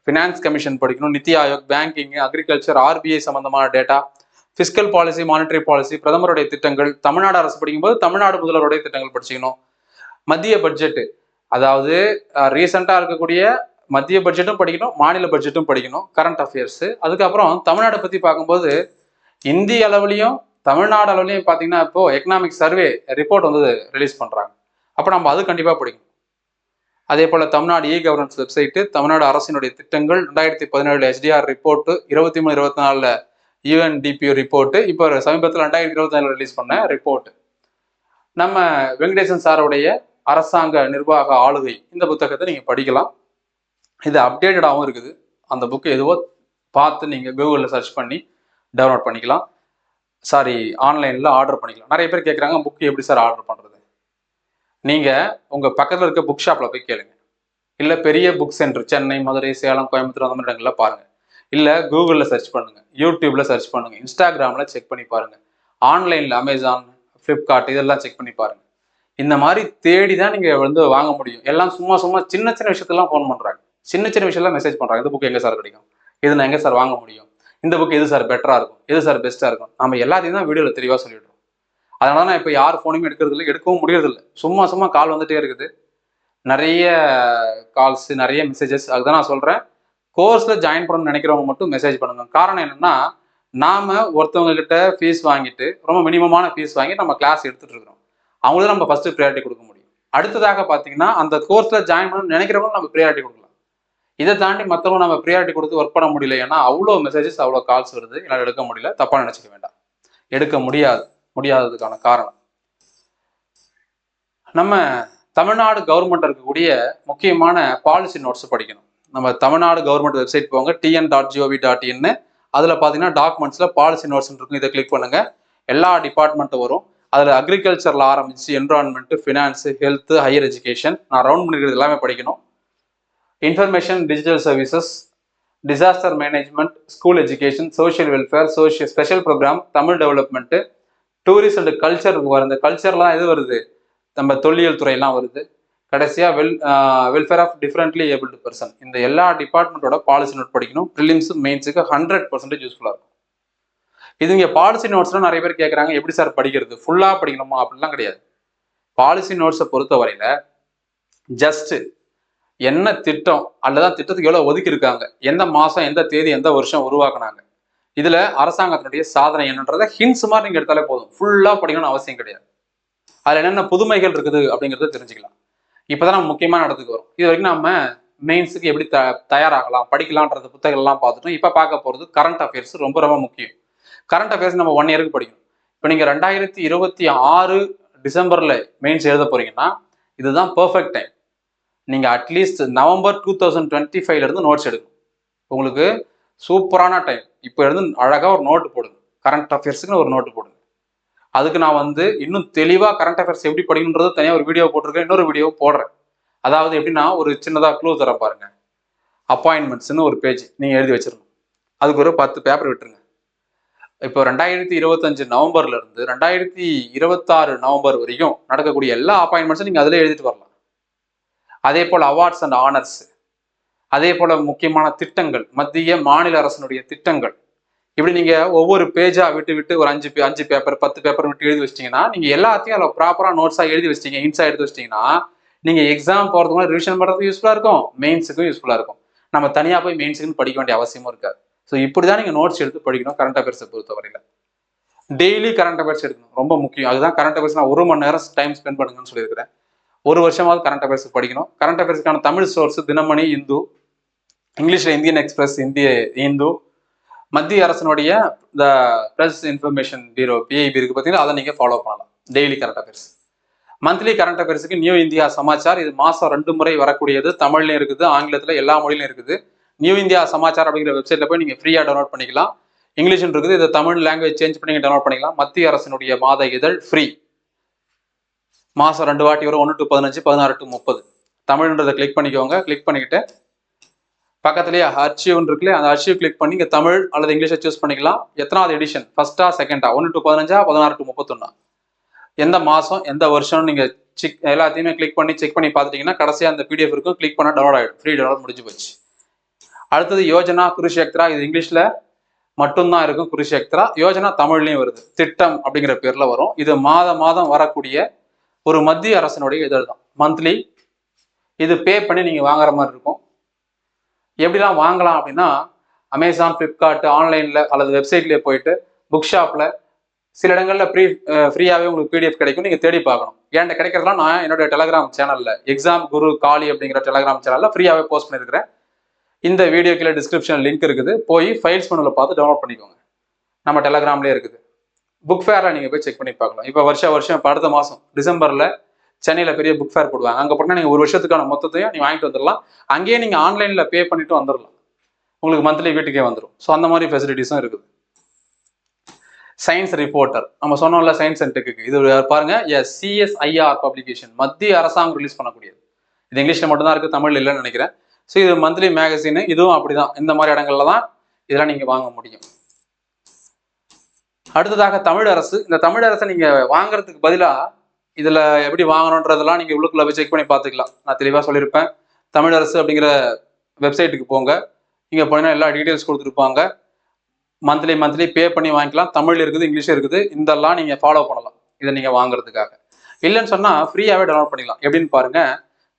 ஃபினான்ஸ் கமிஷன் படிக்கணும், நிதி ஆயோக், பேங்கிங், அக்ரிகல்ச்சர், RBI சம்பந்தமான data, fiscal policy, monetary policy, பிரதமருடைய திட்டங்கள், தமிழ்நாடு அரசு படிக்கும்போது தமிழ்நாடு முதல்வருடைய திட்டங்கள் படிச்சுக்கணும். மத்திய பட்ஜெட்டு, அதாவது ரீசெண்டாக இருக்கக்கூடிய மத்திய பட்ஜெட்டும் படிக்கணும், மாநில பட்ஜெட்டும் படிக்கணும், கரண்ட் அஃபேர்ஸு. அதுக்கப்புறம் தமிழ்நாட்டை பற்றி பார்க்கும்போது இந்திய அளவுலையும் தமிழ்நாடு அளவுலையும் பார்த்தீங்கன்னா இப்போது எக்கனாமிக் சர்வே ரிப்போர்ட் வந்து ரிலீஸ் பண்ணுறாங்க. அப்போ நம்ம அது கண்டிப்பாக படிக்கணும். அதே போல் தமிழ்நாடு கவர்னன்ஸ் வெப்சைட்டு, தமிழ்நாடு அரசினுடைய திட்டங்கள், 2017 SDR ரிப்போர்ட்டு, 23-24 UNDP ரிப்போர்ட்டு, இப்போ சமீபத்தில் 2024 ரிலீஸ் பண்ண ரிப்போர்ட்டு, நம்ம வெங்கடேசன் சாருடைய அரசாங்க நிர்வாக ஆளுகை, இந்த புத்தகத்தை நீங்கள் படிக்கலாம். இது அப்டேட்டடாகவும் இருக்குது. அந்த புக்கு எதுவோ பார்த்து நீங்கள் கூகுளில் சர்ச் பண்ணி டவுன்லோட் பண்ணிக்கலாம். ஆன்லைனில் ஆர்டர் பண்ணிக்கலாம். நிறைய பேர் கேட்குறாங்க, புக்கு எப்படி சார் ஆர்டர் பண்ணுறது? நீங்கள் உங்கள் பக்கத்தில் இருக்க புக் ஷாப்பில் போய் கேளுங்க, இல்லை பெரிய புக் சென்டர் சென்னை, மதுரை, சேலம், கோயம்புத்தூர் அந்த மாதிரி இடங்களில் பாருங்கள், இல்லை கூகுளில் சர்ச் பண்ணுங்கள், யூடியூப்பில் சர்ச் பண்ணுங்கள், இன்ஸ்டாகிராமில் செக் பண்ணி பாருங்கள், ஆன்லைனில் அமேசான், ஃப்ளிப்கார்ட் இதெல்லாம் செக் பண்ணி பாருங்கள். இந்த மாதிரி தேடி தான் நீங்கள் வந்து வாங்க முடியும். எல்லாம் சும்மா சின்ன சின்ன விஷயத்தெல்லாம் ஃபோன் பண்ணுறாங்க, சின்ன சின்ன விஷயம்லாம் மெசேஜ் பண்ணுறாங்க. இந்த புக் எங்கே சார் கிடைக்கும், இது நான் எங்கே சார் வாங்க முடியும், இந்த புக் எது சார் பெட்டராக இருக்கும், எது சார் பெஸ்ட்டாக இருக்கும். நம்ம எல்லாத்தையும் தான் வீடியோவில் தெளிவாக சொல்லிடுறோம். அதனால தான் இப்போ யார் ஃபோனுமே எடுக்கிறதில்ல, எடுக்கவும் முடியறதில்லை. சும்மா கால் வந்துகிட்டே இருக்குது, நிறைய கால்ஸு, நிறைய மெசேஜஸ். அதுதான் நான் சொல்கிறேன், கோர்ஸில் ஜாயின் பண்ணணும்னு நினைக்கிறவங்க மட்டும் மெசேஜ் பண்ணுங்க. காரணம் என்னென்னா, நாம் ஒருத்தவங்க கிட்ட ஃபீஸ் வாங்கிட்டு, ரொம்ப மினிமமான ஃபீஸ் வாங்கி நம்ம கிளாஸ் எடுத்துகிட்டு இருக்கிறோம். அவங்களுக்கு நம்ம ஃபஸ்ட்டு ப்ரியாரிட்டி கொடுக்க முடியும். அடுத்ததாக பார்த்தீங்கன்னா, அந்த கோர்ஸில் ஜாயின் பண்ணணும்னு நினைக்கிறவங்க நம்ம ப்ரியாரிட்டி கொடுக்கலாம். இதை தாண்டி மற்றவங்க நம்ம ப்ரியாரிட்டி கொடுத்து ஒர்க் பண்ண முடியல. ஏன்னா அவ்வளோ மெசேஜஸ், அவ்வளோ கால்ஸ் வருது, என்னால் எடுக்க முடியல. தப்பாக நினச்சிக்க வேண்டாம், எடுக்க முடியாததுக்கான காரணம் நம்ம தமிழ்நாடு கவர்மெண்ட் இருக்கக்கூடிய முக்கியமான பாலிசி நோட்ஸ் படிக்கணும். நம்ம தமிழ்நாடு கவர்மெண்ட் வெப்சைட் போங்க, tn.gov.in. அதில் பார்த்தீங்கன்னா டாக்குமெண்ட்ஸில் பாலிசி நோட்ஸ் இருக்கும். இதை கிளிக் பண்ணுங்க, எல்லா டிபார்ட்மெண்ட்டும் வரும். அதில் அக்ரிகல்ச்சரில் ஆரம்பிச்சு environment, finance, health, higher education, நான் ரவுண்ட் பண்ணிக்கிறது எல்லாமே படிக்கணும். Information digital services, disaster management, school education, social welfare, special programme, Tamil development, tourist and culture வரும். இந்த கல்ச்சர்லாம் எது வருது? நம்ம தொல்லியல் துறையெல்லாம் வருது. கடைசியாக welfare of differently abled person. இந்த எல்லா டிபார்ட்மெண்ட்டோட பாலிசி நோட் படிக்கணும். ப்ரிலிம்ஸ் மெயின்ஸுக்கு 100% யூஸ்ஃபுல்லாக இருக்கும். இது இங்கே பாலிசி நோட்ஸ்லாம் நிறைய பேர் கேட்குறாங்க, எப்படி சார் படிக்கிறது? ஃபுல்லாக படிக்கணுமா? அப்படிலாம் கிடையாது. பாலிசி நோட்ஸை பொறுத்த வரையில் ஜஸ்ட்டு என்ன திட்டம் அல்லது திட்டத்துக்கு எவ்வளோ ஒதுக்கி இருக்காங்க, எந்த மாதம், எந்த தேதி, எந்த வருஷம் உருவாக்குனாங்க, இதில் அரசாங்கத்தினுடைய சாதனை என்னன்றதை ஹிண்ட்ஸ் மாதிரி நீங்கள் எடுத்தாலே போதும். ஃபுல்லாக படிக்கணும்னு அவசியம் கிடையாது. அதில் என்னென்ன புதுமைகள் இருக்குது அப்படிங்கிறத தெரிஞ்சுக்கலாம். இப்போதான் நம்ம முக்கியமான இடத்துக்கு வரும். இது வரைக்கும் நம்ம மெயின்ஸுக்கு எப்படி தயாராகலாம், படிக்கலான்றது புத்தகங்கள்லாம் பார்த்துட்டோம். இப்போ பார்க்க போகிறது கரண்ட் அஃபேர்ஸ். ரொம்ப ரொம்ப முக்கியம். கரண்ட் அஃபேர்ஸ் நம்ம 1 இயருக்கு படிக்கணும். இப்போ நீங்கள் 2026 டிசம்பரில் மெயின்ஸ் எழுத போறீங்கன்னா இதுதான் பர்ஃபெக்ட் டைம். நீங்கள் அட்லீஸ்ட் நவம்பர் 2025 நோட்ஸ் எடுக்கணும். உங்களுக்கு சூப்பரான டைம். இப்போ இருந்து அழகாக ஒரு நோட்டு போடுங்க. கரண்ட் அஃபேர்ஸுக்குன்னு ஒரு நோட்டு போடுங்க. அதுக்கு நான் இன்னும் தெளிவாக கரண்ட் அஃபேர்ஸ் எப்படி படிக்கணுன்றது தனியாக ஒரு வீடியோ போட்டிருக்கேன், இன்னொரு வீடியோ போடுறேன். அதாவது எப்படின்னா, ஒரு சின்னதாக க்ளூ தர பாருங்க. அப்பாயின்மெண்ட்ஸ்ன்னு ஒரு பேஜ் நீங்கள் எழுதி வச்சிடணும். அதுக்கு ஒரு 10 பேப்பர் விட்டுருங்க. இப்போ 2025 நவம்பர்ல இருந்து 2026 நவம்பர் வரைக்கும் நடக்கக்கூடிய எல்லா அப்பாயின்மெண்ட்ஸும் நீங்கள் அதிலே எழுதிட்டு வரலாம். அதே போல் அவார்ட்ஸ் அண்ட் ஆனர்ஸ், அதே போல் முக்கியமான திட்டங்கள், மத்திய மாநில அரசனுடைய திட்டங்கள், இப்படி நீங்கள் ஒவ்வொரு பேஜாக விட்டு விட்டு ஒரு 5 பேப்பர் 10 பேப்பர் விட்டு எழுதி வச்சிட்டிங்கன்னா, நீங்கள் எல்லாத்தையும் அதில் ப்ராப்பராக நோட்ஸாக எழுதி வச்சிட்டீங்க, ஹிண்ட்ஸாக எடுத்து வச்சிட்டிங்கன்னா, நீங்கள் எக்ஸாம் போகிறதுக்கு முன்னாடி ரிவிஷன் பண்ணுறதுக்கு யூஸ்ஃபுல்லாக இருக்கும், மெயின்ஸுக்கும் யூஸ்ஃபுல்லாக இருக்கும். நம்ம தனியாக போய் மெயின்ஸுக்குன்னு படிக்க வேண்டிய அவசியமும் இருக்காது. ஸோ இப்படி தான் நீங்கள் நோட்ஸ் எடுத்து படிக்கணும். கரண்ட் அஃபேர்ஸை பொறுத்தவரையில் டெய்லி கரண்ட் அஃபேர்ஸ் எடுக்கணும், ரொம்ப முக்கியம். அதுதான் கரண்ட் அஃபேர்ஸ் நான் 1 மணி நேரம் டைம் ஸ்பெண்ட் பண்ணுங்கன்னு சொல்லியிருக்கிறேன். 1 வருஷமாவது கரண்ட் அஃபேர்ஸ் படிக்கணும். கரண்ட் அஃபேர்ஸ்க்கான தமிழ் சோர்ஸ் தினமணி, இந்து, இங்கிலீஷில் இந்தியன் எக்ஸ்பிரஸ், இந்து, மத்திய அரசனுடைய இந்த பிரஸ் இன்ஃபர்மேஷன் பியூரோ PIB இருக்கு பார்த்தீங்கன்னா, அதை நீங்கள் ஃபாலோ பண்ணலாம். Daily current affairs. Monthly current அஃபேர்ஸுக்கு நியூ இந்தியா சமாச்சார். இது மாதம் 2 முறை வரக்கூடியது. தமிழ்லையும் இருக்குது, ஆங்கிலத்தில், எல்லா மொழியிலும் இருக்குது. நியூ இந்தியா சமாச்சார் அப்படிங்கிற வெப்சைட்டில் போய் நீங்கள் ஃப்ரீயாக டவுன்லோட் பண்ணிக்கலாம். இங்கிலீஷும் இருக்குது, இதை தமிழ் லாங்குவேஜ் சேஞ்ச் பண்ணி டவுன்லோட் பண்ணிக்கலாம். மத்திய அரசினுடைய மாத இதழ் ஃப்ரீ. மாதம் 2 வாட்டி வரும், 1 to 15, 16 to 30. தமிழ்ன்றதை கிளிக் பண்ணிக்கோங்க. கிளிக் பண்ணிக்கிட்டு பக்கத்துலேயே அர்ச்சிவ்னு இருக்குல்ல, அந்த அர்ச்சிவ் கிளிக் பண்ணி இங்கே தமிழ் அல்லது இங்கிலீஷை சூஸ் பண்ணிக்கலாம். எத்தனாவது எடிஷன், ஃபர்ஸ்டா செகண்டா, 1 to 15, 16 to 31, எந்த மாதம் எந்த வருஷம்னு நீங்கள் எல்லாத்தையுமே கிளிக் பண்ணி செக் பண்ணி பார்த்துட்டிங்கன்னா கடைசியாக அந்த PDF இருக்கும். கிளிக் பண்ணால் டவுன்லோட் ஆகிடும். ஃப்ரீ டவுன்லோட் முடிஞ்சு போச்சு. அடுத்தது யோஜனா, குருஷேத்ரா. இது இங்கிலீஷில் மட்டும்தான் இருக்கும். குருஷேத்ரா. யோஜனா தமிழ்லையும் வருது, திட்டம் அப்படிங்கிற பேரில் வரும். இது மாதம் வரக்கூடிய ஒரு மத்திய அரசனுடைய இதழ் தான், மந்த்லி. இது பே பண்ணி நீங்கள் வாங்குற மாதிரி இருக்கும். எப்படிலாம் வாங்கலாம் அப்படின்னா, அமேசான், ஃப்ளிப்கார்ட், ஆன்லைனில் அல்லது வெப்சைட்லேயே போயிட்டு புக் ஷாப்பில் சில இடங்களில் ஃப்ரீயாகவே உங்களுக்கு PDF கிடைக்கும். நீங்கள் தேடி பார்க்கணும். என்கிட்ட கிடைக்கிறதுலாம் நான் என்னுடைய டெலகிராம் சேனலில், எக்ஸாம் குரு காளி அப்படிங்கிற டெலகிராம் சேனலில் ஃப்ரீயாகவே போஸ்ட் பண்ணியிருக்கிறேன். இந்த வீடியோ கீழே டிஸ்கிரிப்ஷன் லிங்க் இருக்குது, போய் ஃபைல்ஸ் மெனுவில் பார்த்து டவுன்லோட் பண்ணிக்கோங்க. நம்ம டெலகிராம்லேயே இருக்குது. புக் ஃபேரில் நீங்கள் போய் செக் பண்ணி பார்க்கலாம். இப்போ வருஷம் இப்போ அடுத்த மாதம் டிசம்பரில் சென்னையில் பெரிய புக் ஃபேர் போடுவாங்க. அங்கே போனால் நீங்கள் 1 வருஷத்துக்கான மொத்தத்தையும் நீங்கள் வாங்கிட்டு வந்துடலாம். அங்கேயே நீங்கள் ஆன்லைனில் பே பண்ணிட்டு வந்துடலாம். உங்களுக்கு மந்த்லி வீட்டுக்கே வந்துடும். ஸோ அந்த மாதிரி ஃபெசிலிட்டிஸும் இருக்குது. சயின்ஸ் ரிப்போர்ட்டர், நம்ம சொன்னோம்ல, சயின்ஸ் அண்ட் டெக்கு. இது பாருங்க, CSIR பப்ளிகேஷன், மத்திய அரசாங்கம் ரிலீஸ் பண்ணக்கூடியது. இது இங்கிலீஷில் மட்டும்தான் இருக்குது, தமிழ் இல்லைன்னு நினைக்கிறேன். ஸோ இது மந்த்லி மேகசின். இதுவும் அப்படிதான். இந்த மாதிரி இடங்கள்ல தான் இதெல்லாம் நீங்கள் வாங்க முடியும். அடுத்ததாக தமிழ் அரசு. இந்த தமிழ் அரசை நீங்கள் வாங்குறதுக்கு பதிலாக இதில் எப்படி வாங்கணுன்றதெல்லாம் நீங்கள் உள்ளுக்குள்ள போய் செக் பண்ணி பார்த்துக்கலாம். நான் தெளிவாக சொல்லியிருப்பேன். தமிழ் அரசு அப்படிங்கிற வெப்சைட்டுக்கு போங்க. இங்கே போனீங்கன்னா எல்லா டீட்டெயில்ஸ் கொடுத்துருப்பாங்க. மந்த்லி பே பண்ணி வாங்கிக்கலாம். தமிழ் இருக்குது, இங்கிலீஷ் இருக்குது. இதெல்லாம் நீங்கள் ஃபாலோ பண்ணலாம் இதை நீங்கள் வாங்குறதுக்காக. இல்லைன்னு சொன்னால் ஃப்ரீயாகவே டவுன்லோட் பண்ணிக்கலாம். எப்படின்னு பாருங்க,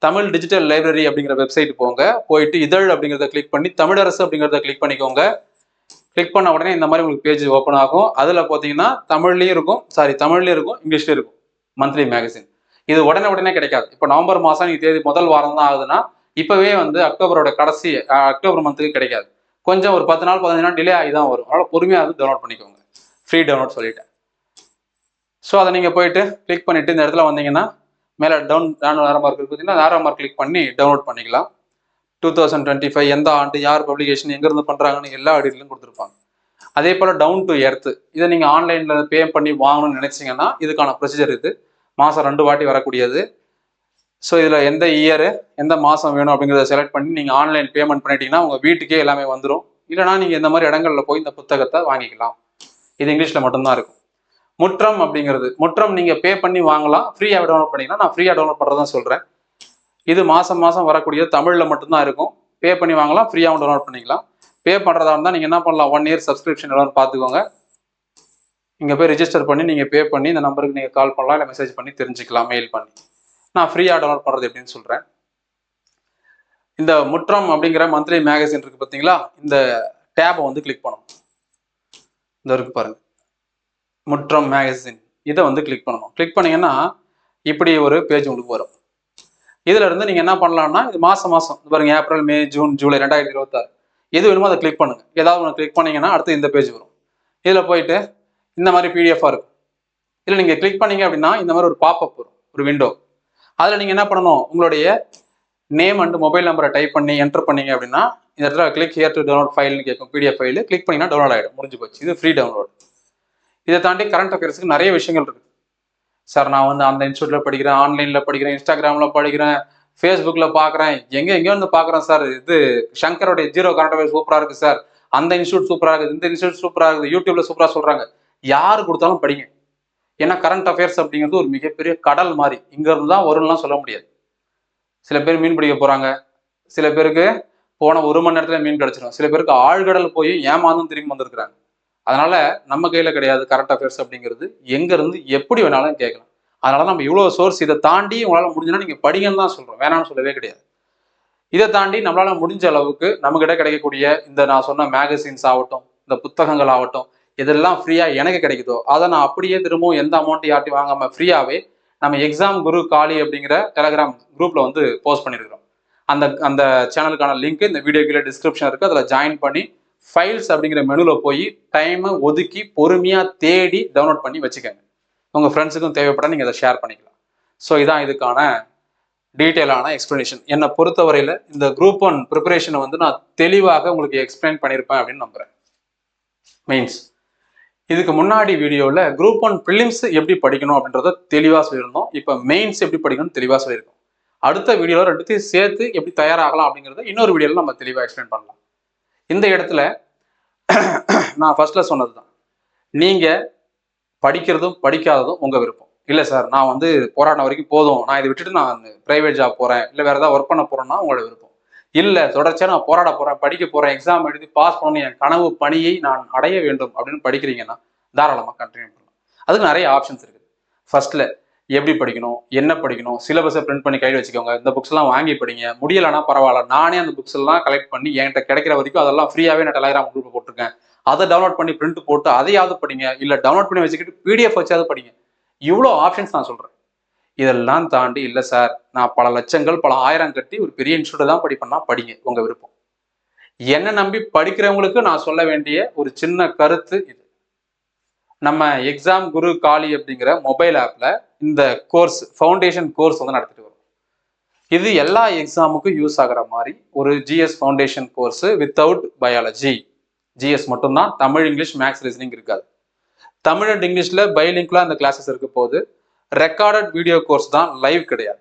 தமிழ் டிஜிட்டல் லைப்ரரி அப்படிங்கிற வெப்சைட் போங்க. போயிட்டு இதழ் அப்படிங்கிறத கிளிக் பண்ணி தமிழரசு அப்படிங்கிறத கிளிக் பண்ணிக்கோங்க. கிளிக் பண்ண உடனே இந்த மாதிரி உங்களுக்கு பேஜ் ஓப்பன் ஆகும். அதில் பார்த்தீங்கன்னா தமிழ்லையும் இருக்கும், இங்கிலீஷ்லையும் இருக்கும் மந்த்லி மேகசின். இது உடனே கிடைக்காது. இப்போ நவம்பர் மாதம் நீங்கள் தேதி முதல் வாரம் தான் ஆகுதுன்னா, இப்போவே அக்டோபரோட கடைசி அக்டோபர் மந்த்துக்கு கிடைக்காது. கொஞ்சம் ஒரு 10 நாள் 15 நாள் டிலே ஆகி தான் வரும். அதனால் பொறுமையாக டவுன்லோட் பண்ணிக்கோங்க. ஃப்ரீ டவுன்லோட் சொல்லிட்டேன். ஸோ அதை நீங்கள் போயிட்டு கிளிக் பண்ணிவிட்டு இந்த இடத்துல வந்தீங்கன்னா மேலே நேரோ மார்க் இருக்கு பார்த்தீங்கன்னா, நேரோ மார்க் கிளிக் பண்ணி டவுன்லோட் பண்ணிக்கலாம். 2025 எந்த ஆண்டு, யார் பப்ளிகேஷன், எங்கேருந்து பண்ணுறாங்கன்னு எல்லா டீட்டெயிலும் கொடுத்துருப்பாங்க. அதே போல் டவுன் டு எர்த், இதை நீங்கள் ஆன்லைனில் பே பண்ணி வாங்கணும்னு நினைச்சீங்கன்னா இதுக்கான ப்ரொசீஜர் இது. மாதம் 2 வாட்டி வரக்கூடியது. ஸோ இதில் எந்த இயரு, எந்த மாதம் வேணும் அப்படிங்கிறத செலக்ட் பண்ணி நீங்கள் ஆன்லைன் பேமெண்ட் பண்ணிட்டீங்கன்னா உங்கள் வீட்டுக்கே எல்லாமே வந்துடும். இல்லைனா நீங்கள் இந்த மாதிரி இடங்களில் போய் இந்த புத்தகத்தை வாங்கிக்கலாம். இது இங்கிலீஷில் மட்டும்தான் இருக்கும். முற்றம் அப்படிங்கிறது, முற்றம் நீங்கள் பே பண்ணி வாங்கலாம், ஃப்ரீயாக டவுன்லோட் பண்ணிக்கலாம். நான் ஃப்ரீயாக டவுன்லோட் பண்ணுறதான் சொல்கிறேன். இது மாதம் மாதம் வரக்கூடிய தமிழில் மட்டும்தான் இருக்கும். பே பண்ணி வாங்கலாம், ஃப்ரீயாகவும் டவுன்லோட் பண்ணிக்கலாம். பே பண்ணுறதா இருந்தால் நீங்கள் என்ன பண்ணலாம், 1 இயர் சப்ஸ்கிரிப்ஷன் எவ்வளோன்னு பார்த்துக்கோங்க. இங்கே போய் ரிஜிஸ்டர் பண்ணி நீங்கள் பே பண்ணி இந்த நம்பருக்கு நீங்கள் கால் பண்ணலாம், இல்லை மெசேஜ் பண்ணி தெரிஞ்சுக்கலாம், மெயில் பண்ணி. நான் ஃப்ரீயாக டவுன்லோட் பண்ணுறது எப்படின்னு சொல்கிறேன். இந்த முற்றம் அப்படிங்கிற மந்த்லி மேகசின் இருக்குது பார்த்தீங்களா, இந்த டேபை வந்து கிளிக் பண்ணணும். இந்த இருக்கு பாருங்க, முற்றம் மேகசின், இதை வந்து கிளிக் பண்ணணும். கிளிக் பண்ணீங்கன்னா இப்படி ஒரு பேஜ் உங்களுக்கு வரும். இதுல இருந்து நீங்க என்ன பண்ணலாம்னா, இது மாசம் பாருங்க, ஏப்ரல், மே, ஜூன், ஜூலை 2026 எது வேணுமோ அதை கிளிக் பண்ணுங்க. ஏதாவது ஒன்று கிளிக் பண்ணீங்கன்னா அடுத்து இந்த பேஜ் வரும். இதுல போயிட்டு இந்த மாதிரி பிடிஎஃபா இருக்கும். இல்லை நீங்க கிளிக் பண்ணீங்க அப்படின்னா இந்த மாதிரி ஒரு பாப்அப் வரும், ஒரு விண்டோ. அதுல நீங்க என்ன பண்ணணும், உங்களுடைய நேம் அண்ட் மொபைல் நம்பரை டைப் பண்ணி என்டர் பண்ணீங்க அப்படின்னா இந்த இடத்துல கிளிக் ஹியர் டு டவுன்லோட் ஃபைல்னு கேட்கும். பிடிஎஃப் ஃபைல் கிளிக் பண்ணீங்கன்னா டவுன்லோட் ஆகிடும், முடிஞ்சு போச்சு. இது ஃப்ரீ டவுன்லோட். இதை தாண்டி கரண்ட் அஃபேர்ஸ்க்கு நிறைய விஷயங்கள் இருக்கு. சார் நான் வந்து அந்த இன்ஸ்டியூட்ல படிக்கிறேன், ஆன்லைன்ல படிக்கிறேன், இன்ஸ்டாகிராம்ல படிக்கிறேன், ஃபேஸ்புக்கில் பார்க்குறேன், எங்கேயோ வந்து பார்க்குறேன் சார், இது சங்கரோடைய ஜீரோ கரண்ட் அஃபேர்ஸ் சூப்பராக இருக்குது சார், அந்த இன்ஸ்டியூட் சூப்பராக இருக்குது, இந்த இன்ஸ்டியூட் சூப்பராக இருக்குது, யூடியூப்ல சூப்பராக சொல்கிறாங்க. யார் கொடுத்தாலும் படிங்க. ஏன்னா கரண்ட் அஃபேர்ஸ் அப்படிங்கிறது ஒரு மிகப்பெரிய கடல் மாதிரி, இங்கேருந்து தான் வரும்லாம் சொல்ல முடியாது. சில பேர் மீன் பிடிக்க போகிறாங்க, சில பேருக்கு போன 1 மணி நேரத்தில் மீன் கிடச்சிடும், சில பேருக்கு ஆழ்கடல் போய் ஏமாந்தும் திரும்பி வந்திருக்கிறாங்க. அதனால நம்ம கையில் கிடையாது கரண்ட் அஃபேர்ஸ் அப்படிங்கிறது, எங்கேருந்து எப்படி வேணாலும் கேட்கலாம். அதனால நம்ம இவ்வளோ சோர்ஸ், இதை தாண்டி உங்களால் முடிஞ்சுன்னா நீங்கள் படிங்கன்னு தான் சொல்கிறோம், வேணாம்னு சொல்லவே கிடையாது. இதை தாண்டி நம்மளால முடிஞ்ச அளவுக்கு நம்மகிட்ட கிடைக்கக்கூடிய இந்த நான் சொன்ன மேகசின்ஸ் ஆகட்டும், இந்த புத்தகங்கள் ஆகட்டும், இதெல்லாம் ஃப்ரீயாக எனக்கு கிடைக்குதோ அதை நான் அப்படியே திரும்பவும் எந்த அமௌண்ட் யார்ட்டையும் வாங்காமல் ஃப்ரீயாகவே நம்ம எக்ஸாம் குரு காலி அப்படிங்கிற டெலகிராம் குரூப்பில் வந்து போஸ்ட் பண்ணியிருக்கிறோம். அந்த அந்த சேனலுக்கான லிங்க் இந்த வீடியோ கீழே டிஸ்கிரிப்ஷன் இருக்குது. அதில் ஜாயின் பண்ணி ஃபைல்ஸ் அப்படிங்கிற மெனுவில் போய் டைமை ஒதுக்கி பொறுமையாக தேடி டவுன்லோட் பண்ணி வச்சுக்கோங்க. உங்கள் ஃப்ரெண்ட்ஸுக்கும் தேவைப்பட நீங்கள் அதை ஷேர் பண்ணிக்கலாம். ஸோ இதான் இதுக்கான டீட்டெயிலான எக்ஸ்பிளனேஷன். என்னை பொறுத்தவரையில் இந்த குரூப் 1 ப்ரிப்பரேஷனை வந்து நான் தெளிவாக உங்களுக்கு எக்ஸ்பிளைன் பண்ணியிருப்பேன் அப்படின்னு நம்புகிறேன். மெயின்ஸ் இதுக்கு முன்னாடி வீடியோவில் குரூப் 1 ப்ரிலிம்ஸ் எப்படி படிக்கணும் அப்படின்றத தெளிவாக சொல்லியிருந்தோம். இப்போ மெயின்ஸ் எப்படி படிக்கணும்னு தெளிவாக சொல்லியிருக்கோம். அடுத்த வீடியோவில் ரெண்டுத்தையும் சேர்த்து எப்படி தயாராகலாம் அப்படிங்கிறத இன்னொரு வீடியோவில் நம்ம தெளிவாக எக்ஸ்பிளைன் பண்ணலாம். இந்த இடத்துல நான் ஃபர்ஸ்ட்ல சொன்னது தான், நீங்கள் படிக்கிறதும் படிக்காததும் உங்கள் விருப்பம். இல்லை சார் நான் வந்து போராட்டம் வரைக்கும் போதும், நான் இதை விட்டுட்டு நான் ப்ரைவேட் ஜாப் போகிறேன், இல்லை வேறு ஏதாவது ஒர்க் பண்ண போகிறேன்னா உங்களோட விருப்பம். இல்லை தொடர்ச்சியாக நான் போராட போகிறேன், படிக்க போகிறேன், எக்ஸாம் எழுதி பாஸ் பண்ணணும், என் கனவு பணியை நான் அடைய வேண்டும் அப்படின்னு படிக்கிறீங்கன்னா தாராளமாக கண்டினியூ பண்ணலாம். அதுக்கு நிறைய ஆப்ஷன்ஸ் இருக்குது. ஃபர்ஸ்ட்ல எப்படி படிக்கணும், என்ன படிக்கணும், சிலபஸை பிரிண்ட் பண்ணி கையில் வச்சுக்கோங்க, இந்த புக்ஸ் எல்லாம் வாங்கி படிங்க. முடியலைன்னா பரவாயில்ல, நானே அந்த புக்ஸ் எல்லாம் கலெக்ட் பண்ணி என்கிட்ட கிடைக்கிற வரைக்கும் அதெல்லாம் ஃப்ரீயாகவே நான் டெலகிராம் குரூப் போட்டிருக்கேன், அதை டவுன்லோட் பண்ணி பிரிண்ட் போட்டு அதையாவது படிங்க, இல்லை டவுன்லோட் பண்ணி வச்சுக்கிட்டு பிடிஎஃப் வச்சாவது படிங்க. இவ்வளோ ஆப்ஷன்ஸ் நான் சொல்கிறேன். இதெல்லாம் தாண்டி இல்லை சார் நான் பல லட்சங்கள் பல ஆயிரம் கட்டி ஒரு பெரிய இன்ஸ்டியூட் தான் படிப்பேன்னா படிங்க, உங்கள் விருப்பம். என்ன நம்பி படிக்கிறவங்களுக்கு நான் சொல்ல வேண்டிய ஒரு சின்ன கருத்து இது, நம்ம எக்ஸாம் குரு காலி அப்படிங்கிற மொபைல் ஆப்ல இந்த கோர்ஸ் ஃபவுண்டேஷன் கோர்ஸ் வந்து நடத்திட்டு வரும். இது எல்லா எக்ஸாமுக்கும் யூஸ் ஆகிற மாதிரி ஒரு GS foundation course without biology. GS மட்டும்தான், தமிழ், இங்கிலீஷ், மேக்ஸ், ரீசனிங் இருக்காது. தமிழ் அண்ட் இங்கிலீஷ்ல பைலிங்க்லாம் இந்த கிளாஸஸ் இருக்க போது ரெக்கார்டட் வீடியோ கோர்ஸ் தான், லைவ் கிடையாது.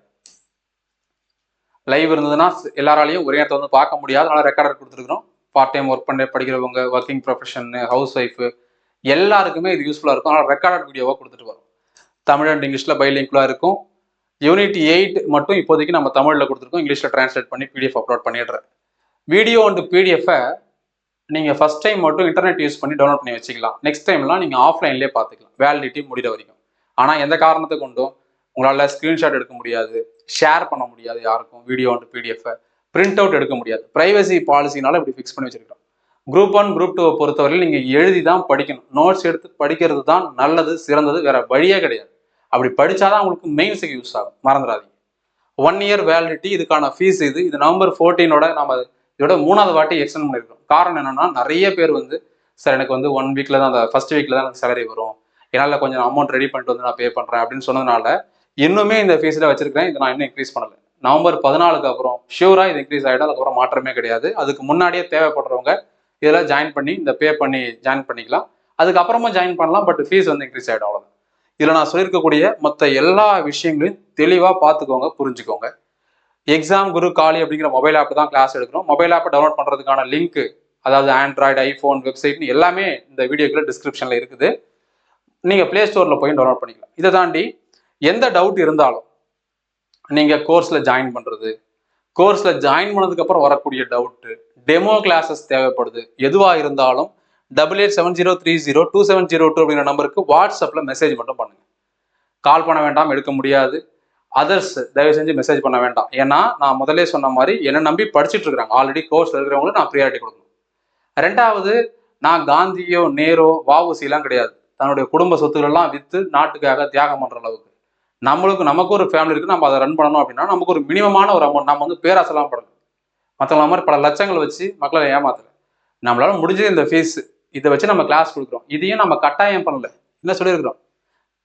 லைவ் இருந்ததுன்னா எல்லாராலையும் ஒரே இடத்த வந்து பார்க்க முடியாது, அதனால ரெக்கார்டட் கொடுத்துருக்கிறோம். பார்ட் டைம் ஒர்க் பண்ண படிக்கிறவங்க, ஒர்க்கிங் ப்ரொஃபஷன், ஹவுஸ் ஒய்ஃபு எல்லாருக்குமே இது யூஸ்ஃபுல்லாக இருக்கும். அதனால் ரெக்கார்டட் வீடியோவாக கொடுத்துட்டு வரும். தமிழ் அண்ட் இங்கிலீஷில் பைலிங்க்லாம் இருக்கும். யூனிட் 8 மட்டும் இப்போதைக்கு நம்ம தமிழில் கொடுத்துருக்கோம், இங்கிலீஷில் டிரான்ஸ்லேட் பண்ணி பிடிஎஃப் அப்லோட் பண்ணிடுறேன். வீடியோ அண்ட் பிடிஎஃபை நீங்கள் ஃபர்ஸ்ட் டைம் மட்டும் இன்டர்நெட் யூஸ் பண்ணி டவுன்லோட் பண்ணி வச்சுக்கலாம். நெக்ஸ்ட் டைம்லாம் நீங்கள் ஆஃப்லைன்லேயே பார்த்துக்கலாம், வேலிடிட்டி முடிகிற வரைக்கும். ஆனால் எந்த காரணத்தை கொண்டும் உங்களால் ஸ்க்ரீன்ஷாட் எடுக்க முடியாது, ஷேர் பண்ண முடியாது யாருக்கும், வீடியோ அண்ட் பிடிஎஃபை பிரிண்ட் அவுட் எடுக்க முடியாது. ப்ரைவசி பாலிசினால இப்படி ஃபிக்ஸ் பண்ணி வச்சுருக்கோம். குரூப் 1 குரூப் 2 பொறுத்தவரையில் நீங்கள் எழுதி தான் படிக்கணும், நோட்ஸ் எடுத்து படிக்கிறது தான் நல்லது, சிறந்தது, வேற வழியே கிடையாது. அப்படி படித்தாதான் உங்களுக்கு மெயின்ஸுக்கு யூஸ் ஆகும், மறந்துடாதீங்க. 1 இயர் வேலிடிட்டி, இதுக்கான ஃபீஸ் இது நவம்பர் 14 நம்ம இதோட 3வது வாட்டி எக்ஸ்டெண்ட் பண்ணியிருக்கோம். காரணம் என்னன்னா, நிறைய பேர் வந்து சார் எனக்கு வந்து 1 வீக்ல தான், அந்த ஃபர்ஸ்ட் வீக்ல தான் எனக்கு சேலரி வரும், என்னால் கொஞ்சம் அமௌண்ட் ரெடி பண்ணிட்டு வந்து நான் பே பண்ணுறேன் அப்படின்னு சொன்னதுனால இன்னுமே இந்த ஃபீஸில் வச்சிருக்கிறேன். இதை நான் இன்னும் இன்க்ரீஸ் பண்ணலை. நவம்பர் 14க்கு அப்புறம் ஷியூராக இது இன்க்ரீஸ் ஆகிடும். அதுக்கப்புறம் மாற்றமே கிடையாது. அதுக்கு முன்னாடியே தேவைப்படுறவங்க இதில் ஜாயின் பண்ணி இந்த பே பண்ணி ஜாயின் பண்ணிக்கலாம். அதுக்கப்புறமா ஜாயின் பண்ணலாம். பட் ஃபீஸ் வந்து இன்க்ரீஸ் ஆகிடும். அவ்வளோதான். இதில் நான் சொல்லியிருக்கக்கூடிய மொத்த எல்லா விஷயங்களையும் தெளிவாக பார்த்துக்கோங்க, புரிஞ்சுக்கோங்க. எக்ஸாம் குரு காலி அப்படிங்கிற மொபைல் ஆப் தான் கிளாஸ் எடுக்கிறோம். மொபைல் ஆப்பை டவுன்லோட் பண்ணுறதுக்கான லிங்க், அதாவது ஆண்ட்ராய்டு, ஐஃபோன், வெப்சைட்னு எல்லாமே இந்த வீடியோக்குள்ள டிஸ்கிரிப்ஷனில் இருக்குது. நீங்கள் ப்ளே ஸ்டோரில் போய் டவுன்லோட் பண்ணிக்கலாம். இதை தாண்டி எந்த டவுட் இருந்தாலும் நீங்கள் கோர்ஸில் ஜாயின் பண்ணுறது, கோர்ஸில் ஜாயின் பண்ணதுக்கப்புறம் வரக்கூடிய டவுட்டு, டெமோ கிளாஸஸ் தேவைப்படுது, எதுவாக இருந்தாலும் 8870302702 அப்படிங்கிற நம்பருக்கு வாட்ஸ்அப்பில் மெசேஜ் மட்டும் பண்ணுங்க. கால் பண்ண வேண்டாம், எடுக்க முடியாது. அதர்ஸ் தயவு செஞ்சு மெசேஜ் பண்ண வேண்டாம். ஏன்னா நான் முதலே சொன்ன மாதிரி என்னை நம்பி படிச்சுட்டு இருக்கிறாங்க. ஆல்ரெடி கோர்ஸ் இருக்கிறவங்களுக்கு நான் ப்ரியாரிட்டி கொடுக்கணும். ரெண்டாவது, நான் காந்தியோ நேரோ வஉசிலாம் கிடையாது. தன்னுடைய குடும்ப சொத்துக்களெல்லாம் விற்று நாட்டுக்காக தியாகம் பண்ணுற அளவுக்கு நமக்கு ஒரு ஃபேமிலி இருக்குது. நம்ம அதை ரன் பண்ணணும் அப்படின்னா நமக்கு ஒரு மினிமமான ஒரு அமௌண்ட். நம்ம வந்து பேராசெல்லாம் படணும். மற்றவங்கள மாதிரி பல லட்சங்கள் வச்சு மக்களை ஏமாத்தல. நம்மளால முடிஞ்சது இந்த ஃபீஸ், இதை வச்சு நம்ம கிளாஸ் கொடுக்குறோம். இதையும் நம்ம கட்டாயம் பண்ணல. என்ன சொல்லியிருக்கிறோம்?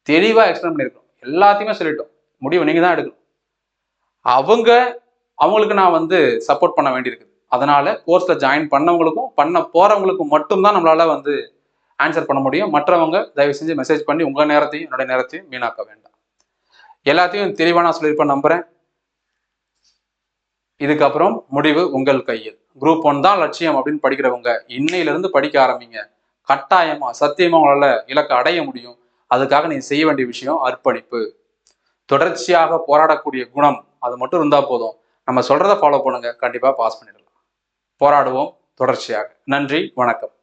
தெளிவாக எக்ஸ்பிளைன் பண்ணியிருக்கோம். எல்லாத்தையுமே சொல்லிட்டோம். முடிவு நீங்கள் தான் எடுக்கணும். அவங்களுக்கு நான் வந்து சப்போர்ட் பண்ண வேண்டியிருக்குது. அதனால கோர்ஸில் ஜாயின் பண்ணவங்களுக்கும் பண்ண போகிறவங்களுக்கும் மட்டும்தான் நம்மளால வந்து ஆன்சர் பண்ண முடியும். மற்றவங்க தயவு செஞ்சு மெசேஜ் பண்ணி உங்கள் நேரத்தையும் என்னுடைய நேரத்தையும் வீணாக்க வேண்டாம். எல்லாத்தையும் தெளிவாக நான் சொல்லியிருப்பேன் நம்புகிறேன். இதுக்கப்புறம் முடிவு உங்கள் கையில். குரூப் 1 தான் லட்சியம் அப்படின்னு படிக்கிறவங்க இன்னையிலிருந்து படிக்க ஆரம்பிங்க. கட்டாயமா சத்தியமா உங்களால இலக்கை அடைய முடியும். அதுக்காக நீங்க செய்ய வேண்டிய விஷயம் அர்ப்பணிப்பு. தொடர்ச்சியாக போராடக்கூடிய குணம் அது மட்டும் இருந்தா போதும். நம்ம சொல்றதை ஃபாலோ பண்ணுங்க, கண்டிப்பா பாஸ் பண்ணிடலாம். போராடுவோம் தொடர்ச்சியாக. நன்றி, வணக்கம்.